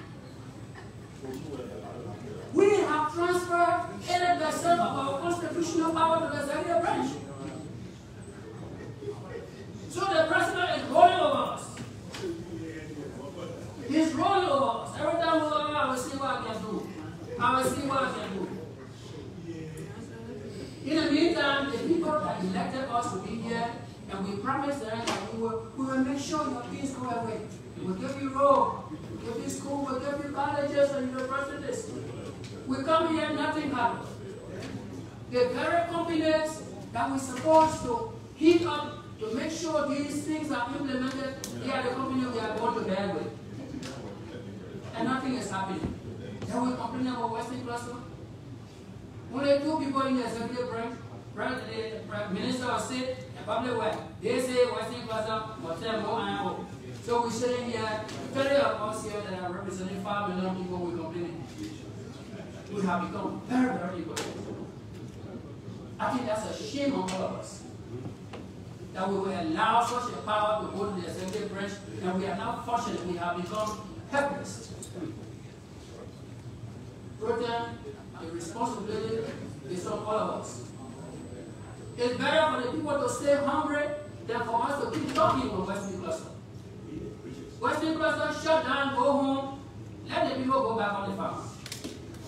We have transferred 80% of our constitutional power to the executive branch. So the president is rolling over us. He's rolling over us. Every time we go, I will see what I can do. I will see what I can do. In the meantime, the people that elected us to be here, and we promised them that we will make sure your peace go away. We'll give you road, we'll give you school, we'll give you colleges and universities. We come here, nothing happens. The very companies that we're supposed to heat up to make sure these things are implemented, they are the company we are going to bear with. And nothing is happening. Then we complain about Western Cluster. Only 2 people in the executive branch, the Minister of State public way. They say Western Cluster must have more iron ore. So we're sitting here, 30 of us here that are representing 5 million people we're complaining. We have become very, very equal. I think that's a shame on all of us. That we will allow such a power to go to the executive branch, and we are now fortunate we have become helpless. Protein, the responsibility is on all of us. It's better for the people to stay hungry than for us to keep talking on Western Cluster. Western Cluster, shut down, go home, let the people go back on the farm.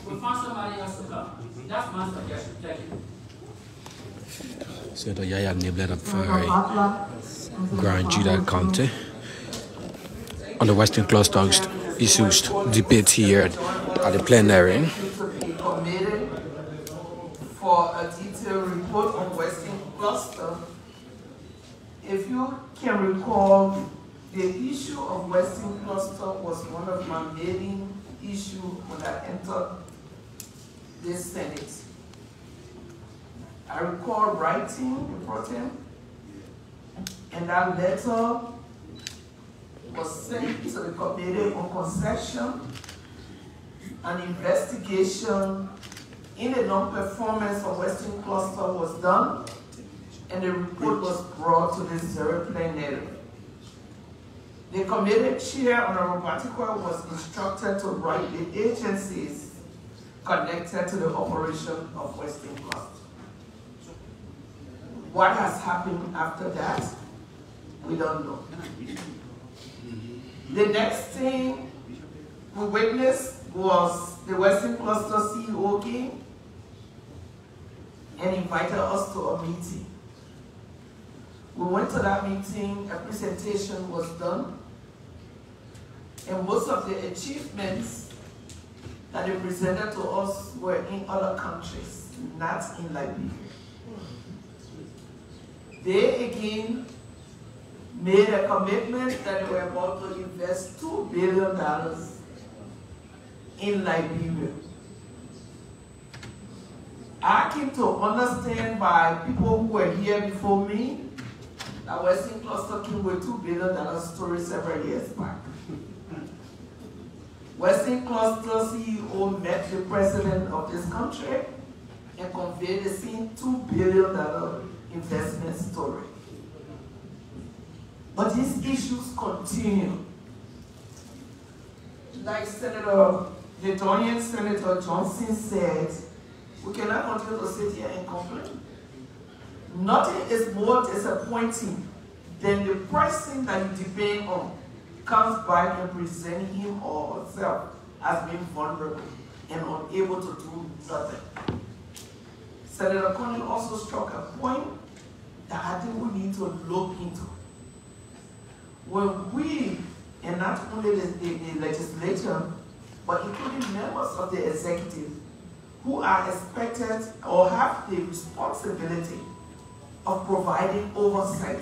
We'll find somebody else to come. That's my suggestion. Thank you. Senator Yaya Niblet of Grand Judah County on the Western Cluster issues debate here at the plenary. Committed for a detailed report on Western Cluster. If you can recall, the issue of Western Cluster was one of my main issues when I entered this Senate. I recall writing the protein, and that letter was sent to the committee on concession. An investigation in the non-performance of Western Cluster was done, and the report was brought to the Zero plenary. The committee chair, Honorable Batikwa, was instructed to write the agencies connected to the operation of Western Cluster. What has happened after that, we don't know. The next thing we witnessed was the Western Cluster CEO came and invited us to a meeting. We went to that meeting, a presentation was done, and most of the achievements that they presented to us were in other countries, not in Liberia. They again made a commitment that they were about to invest $2 billion in Liberia. I came to understand by people who were here before me that Western Cluster came with $2 billion story several years back. Western Cluster CEO met the president of this country and conveyed the same $2 billion investment story. But these issues continue. Like Senator Lithuanian Senator Johnson said, we cannot continue to sit here and complain. Nothing is more disappointing than the person that you depend on comes by and presenting him or herself as being vulnerable and unable to do nothing. Senator Conley also struck a point that I think we need to look into. When we, and not only the legislature, but including members of the executive, who are expected or have the responsibility of providing oversight,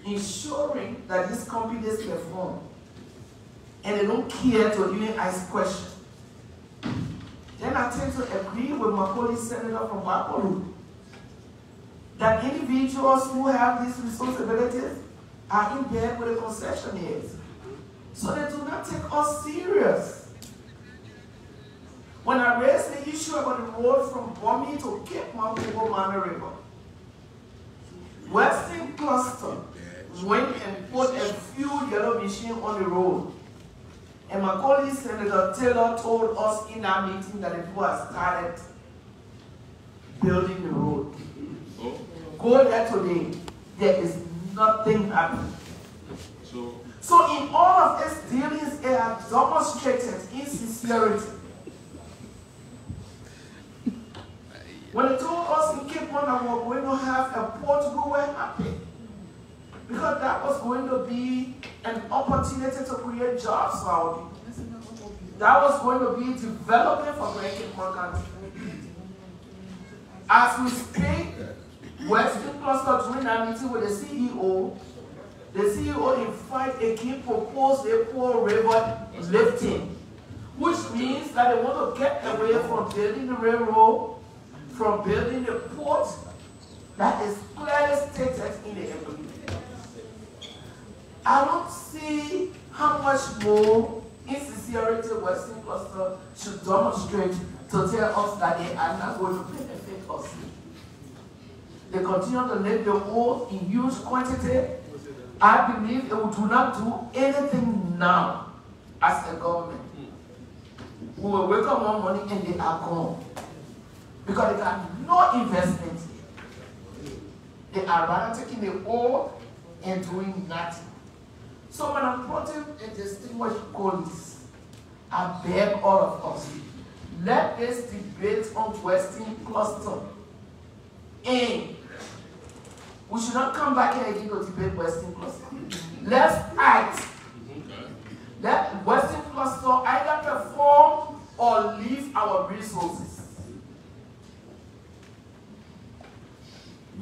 ensuring that these companies perform, and they don't care to even ask questions. Then I tend to agree with my colleague Senator from Bakolu that individuals who have these responsibilities are in bed with the concessionaires. So they do not take us serious. When I raised the issue about the road from Bomi to Cape Mount over Mana River, Western Cluster went and put a few yellow machines on the road. And my colleague Senator Taylor told us in our meeting that the people have started building the road. Go there today, there is nothing happening. So in all of these dealings, they have demonstrated insincerity. When they told us in Cape Town that we were going to have a port, we were happy. Because that was going to be an opportunity to create jobs for our people. That was going to be development for Great Cape Town. As we speak, Western Cluster during that meeting with the CEO in fact again proposed a poor river lifting, which means that they want to get away from building the railroad, from building the port, That is clearly stated in the agreement. I don't see how much more insincerity Western Cluster should demonstrate to tell us that they are not going to benefit us. They continue to let the oil in huge quantity. I believe it do not do anything now as a government. We will wake up one morning and they are gone. Because they got no investment. They are rather taking the oil and doing nothing. So when I'm putting a distinguished colleagues, I beg all of us, let this debate on Western Cluster end. We should not come back here again to debate Western Cluster. Let's act. Let Western Cluster either perform or leave our resources.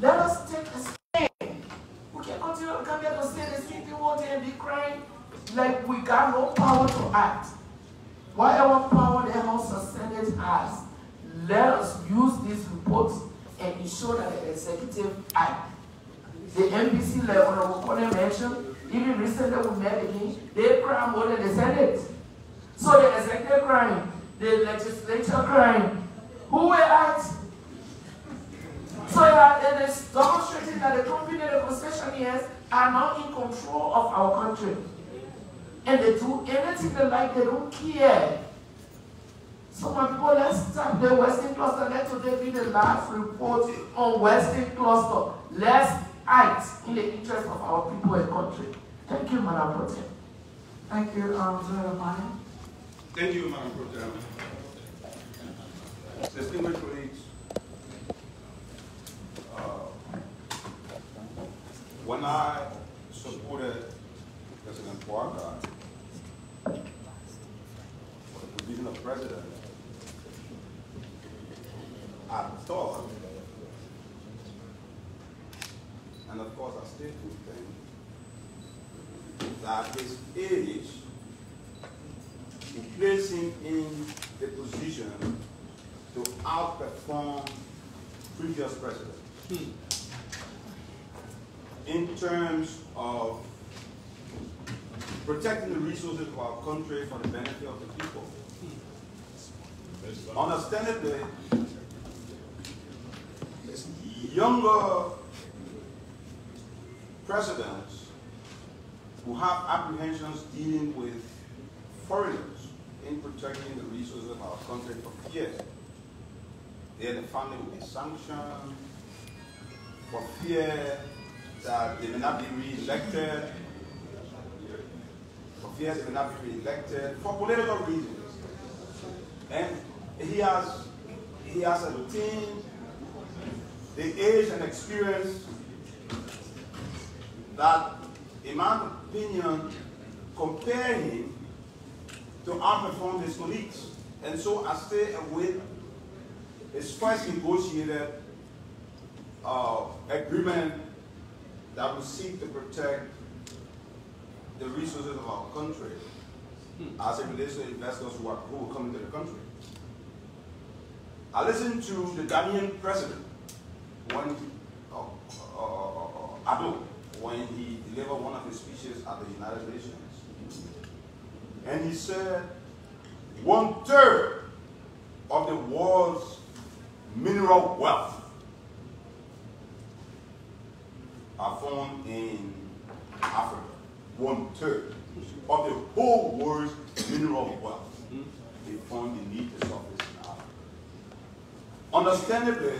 Let us take a stand. We can continue to come here to say the same thing all day and be crying like we got no power to act. Whatever power the House of Senate has, let us use these reports and ensure that the executive act. The NBC level of Connie mentioned, even recently we met again, they cry more than the Senate. So the executive crying, the legislature crying, who will act? So that it is demonstrating that the company and the concessionaires are now in control of our country. And they do anything they like, they don't care. So my people, let's stop the Western Cluster. Let today be the last report on Western Cluster. Let's act in the interest of our people and country. Thank you, Madam Pro Tem. Thank you, Senator Mani. Thank you, Madam Pro Tem. Distinguished colleagues, when I supported President Parker for the position of president, I thought, and of course I still do think, that his age will place him in the position to outperform previous presidents in terms of protecting the resources of our country for the benefit of the people. Understandably, younger presidents who have apprehensions dealing with foreigners in protecting the resources of our country for fear the family will be sanctioned, for fear that they may not be re-elected, for fear they may not be re-elected, for political reasons. And he has attained the age and experience that, in my opinion, compare him to outperform his colleagues. And so I stay away his first negotiated agreement that will seek to protect the resources of our country as it relates to investors who will come into the country. I listened to the Ghanaian president when when he delivered one of his speeches at the United Nations. And he said 1/3 of the world's mineral wealth are found in Africa. 1/3 of the whole world's mineral wealth is found beneath the surface in Africa. Understandably,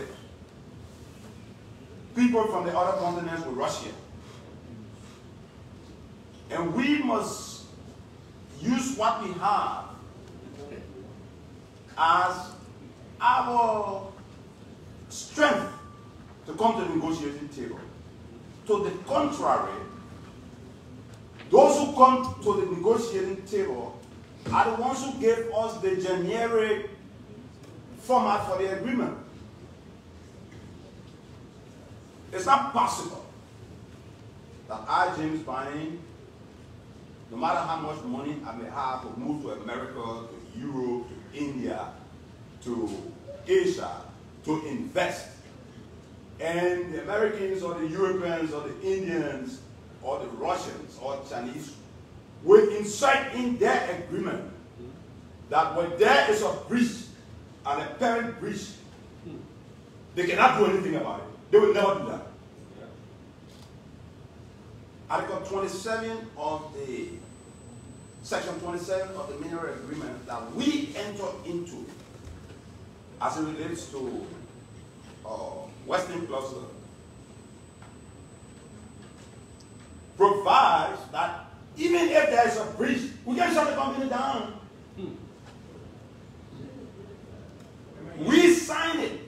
people from the other continents will rush here. And we must use what we have as our strength to come to the negotiating table. To the contrary, those who come to the negotiating table are the ones who gave us the generic format for the agreement. It's not possible that I, James Bynum, no matter how much money I may have to move to America, to Europe, to India, to Asia, to invest, and the Americans or the Europeans or the Indians or the Russians or Chinese will insert in their agreement that when there is a breach, an apparent breach, they cannot do anything about it. They will never do that. Article 27 of the Section 27 of the Mineral Agreement that we enter into as it relates to Western Cluster provides that even if there is a breach, we can shut the company down. We sign it.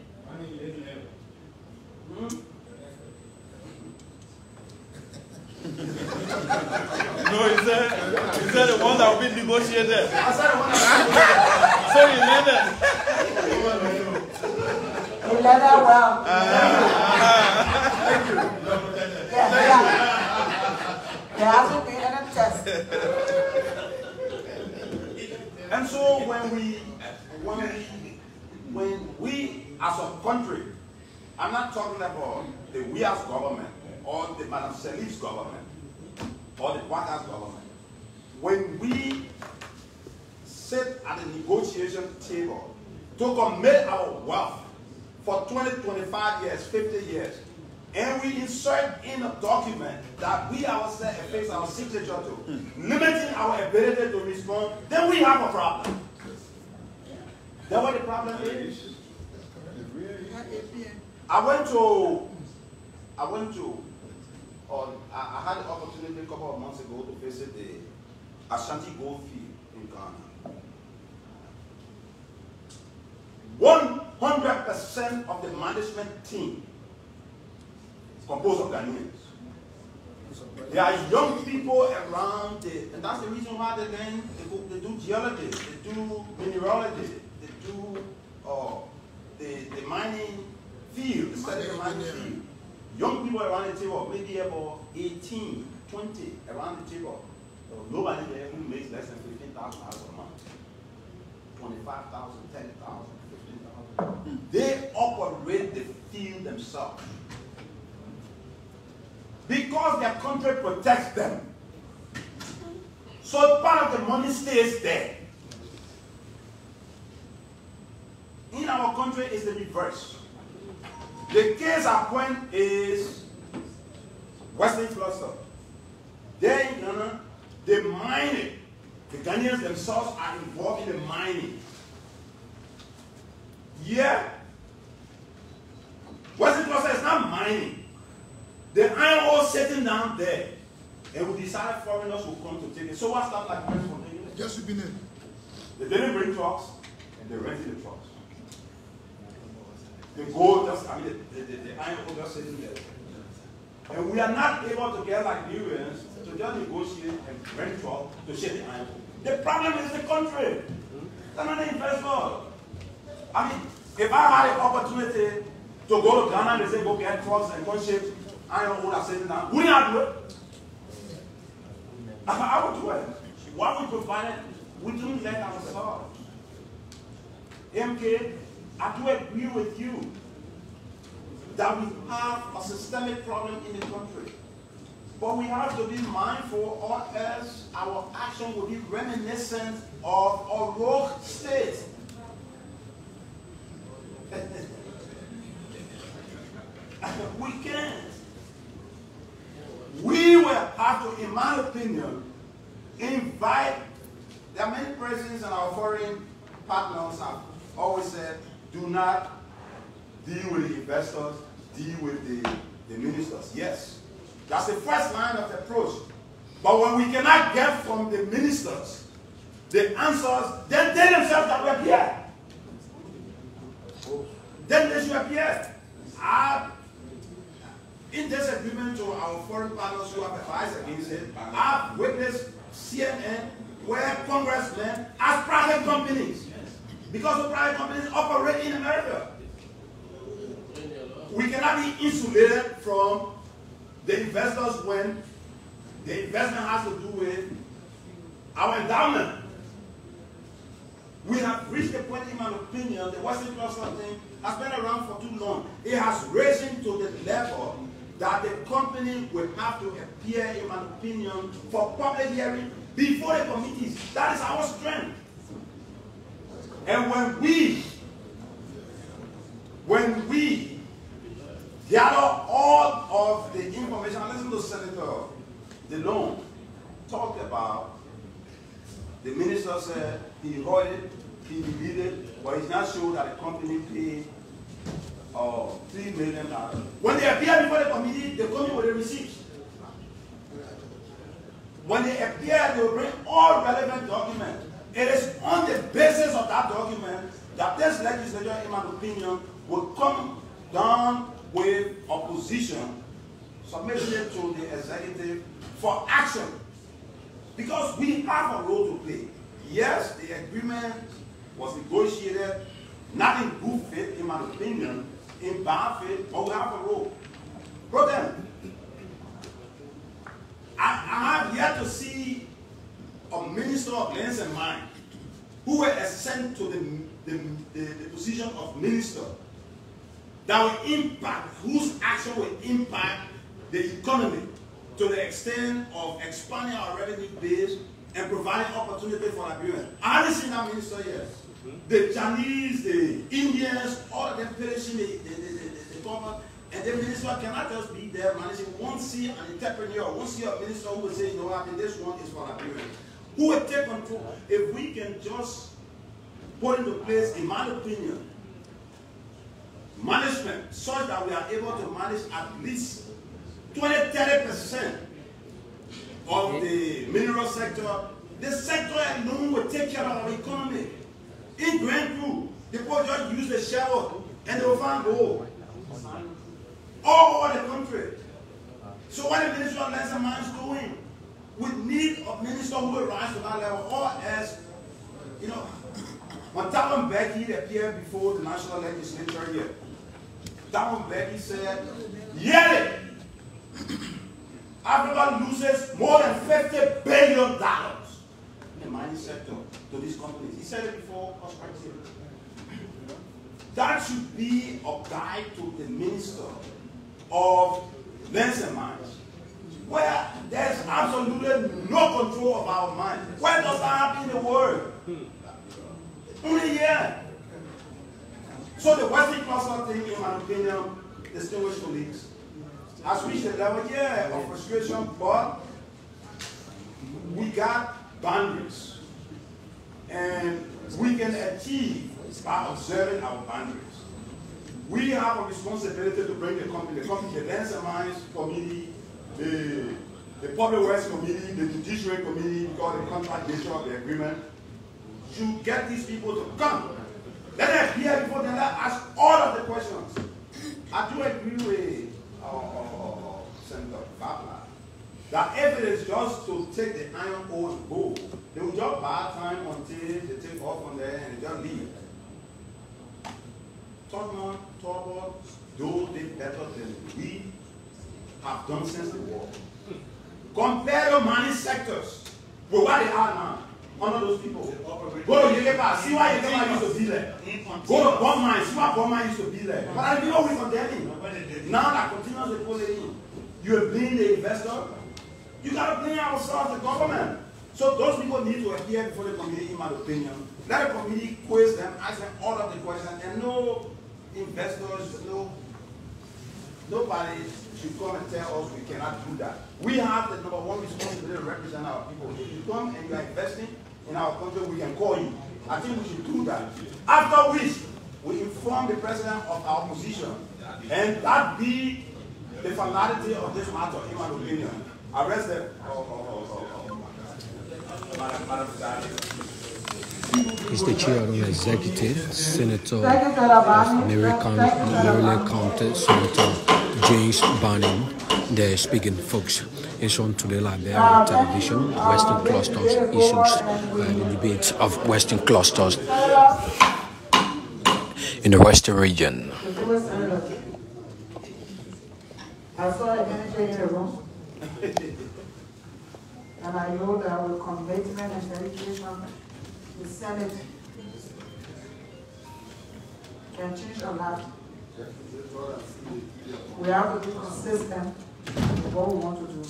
No, is that the one that will be negotiated? I said the one that So you learned it. You learned that well. Thank you. There hasn't been any test. And so when we as a country, I'm not talking about the we as government or the Madam Salif's government or the White House government. When we sit at the negotiation table to commit our wealth for 20, 25 years, 50 years, and we insert in a document that we ourselves affix our signature to, limiting our ability to respond, then we have a problem. That's what the problem is. I had the opportunity a couple of months ago to visit the Ashanti gold field in Ghana. 100% of the management team is composed of Ghanaians. There are young people around, and that's the reason why they do geology, they do mineralogy, they do the mining field, the study of the mining field. Young people around the table, maybe about 18, 20 around the table. Nobody there who makes less than $15,000 a month. 25,000, 10,000, 15,000. They operate the field themselves. Because their country protects them. So part of the money stays there. In our country, it's the reverse. The case at point is Western Cluster. There in Ghana, they mine it. The Ghanaians themselves are involved in the mining. Yeah. Western Cluster is not mining. The iron ore sitting down there. And we decided foreigners will come to take it. So what's that like from taking it? Yes, we've been in. They didn't bring trucks, and they rented the trucks. The gold just, the iron ore just sitting there. And we are not able to get like Liberians to just negotiate and rent trucks to ship the iron ore. The problem is the country. They're not the investors. I mean, if I had an opportunity to go to Ghana and they say go get trucks and go ship iron ore that's sitting down, wouldn't I do it? I would do it. What we provided, we don't let ourselves. MK, I do agree with you that we have a systemic problem in the country. But we have to be mindful, or else our action will be reminiscent of a rogue state. We can't. We will have to, in my opinion, invite. There are many presidents and our foreign partners have always said, do not deal with the investors, deal with the ministers. Yes, that's the first line of approach. But when we cannot get from the ministers the answers, then they themselves that will appear. Then they should appear. In disagreement to our foreign partners who have advised against it, I've witnessed CNN where congressmen as private companies, because the private companies operate in America. We cannot be insulated from the investors when the investment has to do with our endowment. We have reached a point, in my opinion, the Western cluster thing has been around for too long. It has risen to the level that the company will have to appear, in my opinion, for public hearing before the committees. That is our strength. And when we gather all of the information, I listen to Senator DeLone talk about, the minister said he heard it, he deleted, but he's not sure that the company paid $3 million. When they appear before the committee, they come in with a receipt. When they appear, they will bring all relevant documents. It is on the basis of that document that this legislature, in my opinion, will come down with opposition, submitting it to the executive for action. Because we have a role to play. Yes, the agreement was negotiated, not in good faith, in my opinion, in bad faith, but we have a role. Brother, I have yet to see a minister of lands and mines who were ascend to the position of minister that will impact, whose action will impact the economy to the extent of expanding our revenue base and providing opportunity for Liberians. I haven't seen that minister yet. The Chinese, the Indians, all of them perishing the government, and the minister cannot just be there managing. Won't see an entrepreneur, won't see a minister who will say, you know what, this one is for Liberians. Who will take control? If we can just put into place, in my opinion, management such that we are able to manage at least 20–30% of the mineral sector, this sector alone will take care of our economy. In Grand Crew, people just use the shovel and they will find gold all over the country. So what the Ministry of Lands and Mines is doing, we need a minister who will rise to that level, or as, you know, when Thabo Mbeki appeared before the National Legislature here, Thabo Mbeki said, yearly, Africa loses more than $50 billion in the mining sector to these companies. He said it before, that should be a guide to the Minister of Lands and Mines, where there's absolutely no control of our mines. Where does that happen in the world? Only here. So the Western cluster thing, in my opinion, distinguished colleagues, has reached a level, yeah, of frustration, but we got boundaries. And we can achieve by observing our boundaries. We have a responsibility to bring the Lands and Mines Committee, the Public Works Committee, the Judiciary Committee, because the contract nature of the agreement, to get these people to come. Let them appear before them, let ask all of the questions. I do agree with Senator Babla that if it is just to take the iron ore and go, they will just buy time until they take off from there and they just leave. Tottenham, Torbot, do it better than we have done since the war. Compare the mining sectors with what they are now. Under those people. Go to Yegepa, see why Yegepa used to be there. Go to Bomb Mine, see why Bomb Mine used to be there. But I know we condemning. Now that continuously pulling in. You blame the investor. You got to blame ourselves, the government. So those people need to appear before the committee, in my opinion. Let the committee quiz them, ask them all of the questions, and no investors, nobody should come and tell us we cannot do that. We have the number one responsibility to represent our people. If you come and you are investing in our country, we can call you. I think we should do that. After which, we inform the president of our position, and that be the finality of this matter, in my opinion. Arrest them. He's the chair of the executive, Senator of Maryland County, Senator James Banning. They're speaking, folks. It's on to the Liberian television, Western clusters issues, the debates of Western clusters in the Western region. I saw a manager in the room, and I know that with commitment and dedication, the Senate can change a lot. We have to be consistent with what we want to do.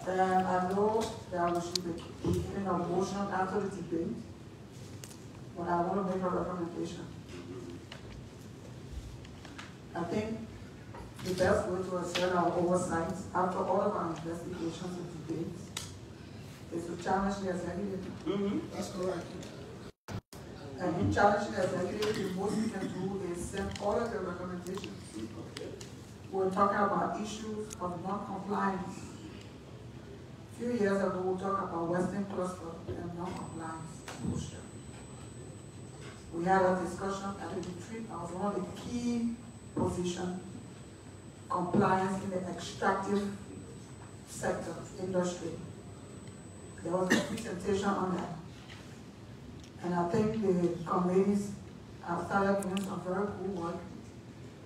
And I know that we should be giving a motion after the debate, but I want to make a recommendation. I think the best way to assert our oversight after all of our investigations and debates is to challenge the executive. That's correct. And in challenging the executive, the most we can do is send all of the recommendations. We're talking about issues of non-compliance. A few years ago, we talked about Western Cluster and non-compliance posture. We had a discussion at the retreat. I was one of the key positions, compliance in the extractive sector, industry. There was a presentation on that. And I think the committees have started doing some very cool work.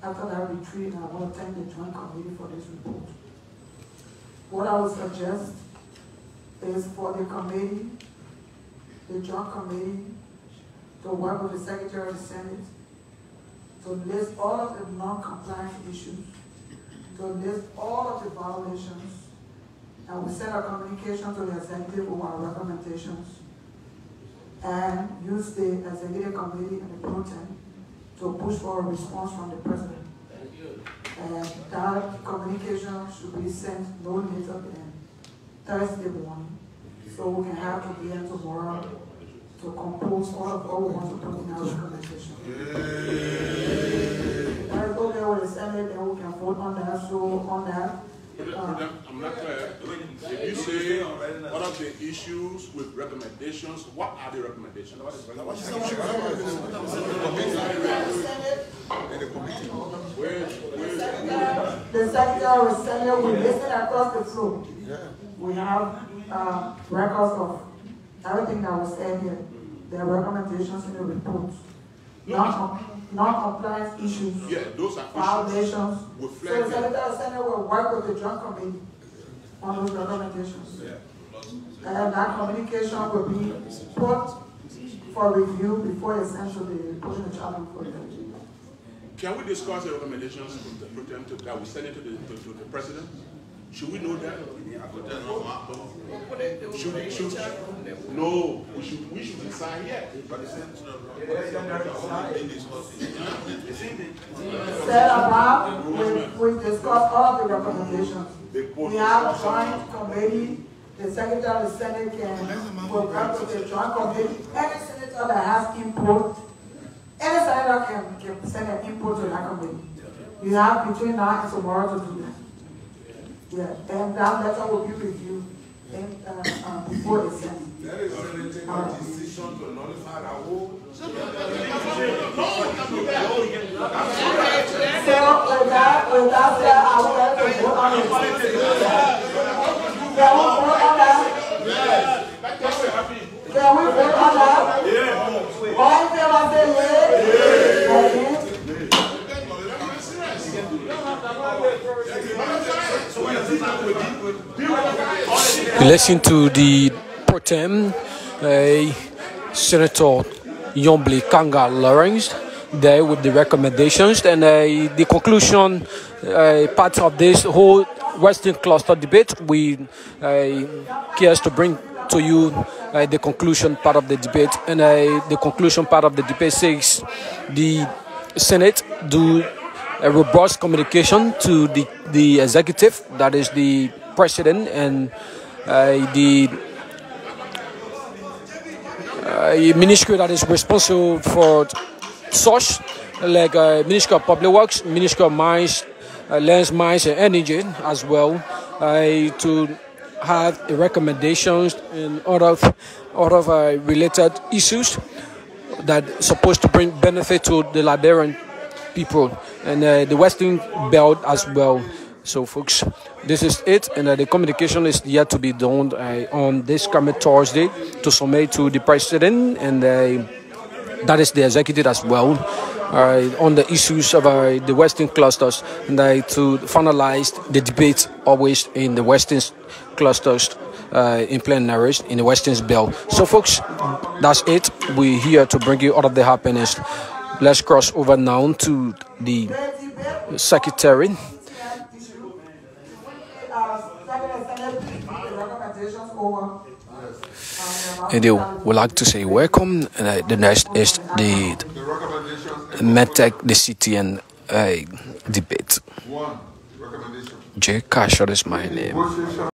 After that retreat, I want to thank the Joint Committee for this report. What I would suggest is for the committee, the Joint Committee, to work with the Secretary of the Senate to list all of the non-compliance issues, to list all of the violations, and we send a communication to the executive with our recommendations, and use the executive committee and the pro tem to push for a response from the president. And that communication should be sent no later than Thursday morning, so we can have to be here tomorrow to compose all of what we want to put in our recommendation. That is okay with the Senate, and we can vote on that. So on that, I'm not clear. If you say one of the issues with recommendations, what are the recommendations? The Secretary of the Senate will listen across the floor. We have records of everything that was said here. There are recommendations in the report. Non-compliance issues, yeah, those are violations. So the Secretary of the Senate will work with the Joint Committee on those recommendations. Yeah. And that communication will be put for review before it's sent to the pushing the challenge for the Can we discuss the recommendations from the president that we send it to the president? Should we know that? No, we should decide here. We discussed all of the recommendations. We have a joint committee. The Secretary of the Senate can work with the joint committee. Any senator that has input, any senator can send an input to that committee. You have between now and tomorrow to do that. Yeah, and that letter will be reviewed before it's sent. There is a decision to nullify our vote. So with that said, I would like to vote on it. Can we vote on that? Yes. Can we vote on that? Yeah. All in favor say yea? We listen to the pro tem, Senator Yombly Kanga Lawrence, there with the recommendations and the conclusion part of this whole Western Cluster debate. We cares to bring to you the conclusion part of the debate, and the conclusion part of the debate says the Senate do a robust communication to the executive, that is the president, and the ministry that is responsible for such, like Ministry of Public Works, Ministry of Mines, Lands, Mines and Energy as well, to have recommendations and other related issues that are supposed to bring benefit to the Liberian people and the Western Belt as well. So, folks, this is it, and the communication is yet to be done on this coming Thursday to submit to the president and that is the executive as well, on the issues of the Western clusters, and to finalize the debate always in the Western clusters, in plenaries in the Western bill. So, folks, that's it. We're here to bring you all of the happenings. Let's cross over now to the secretary. And they would like to say welcome. The next is the MedTech, the CTN debate. J. Cashel is my name.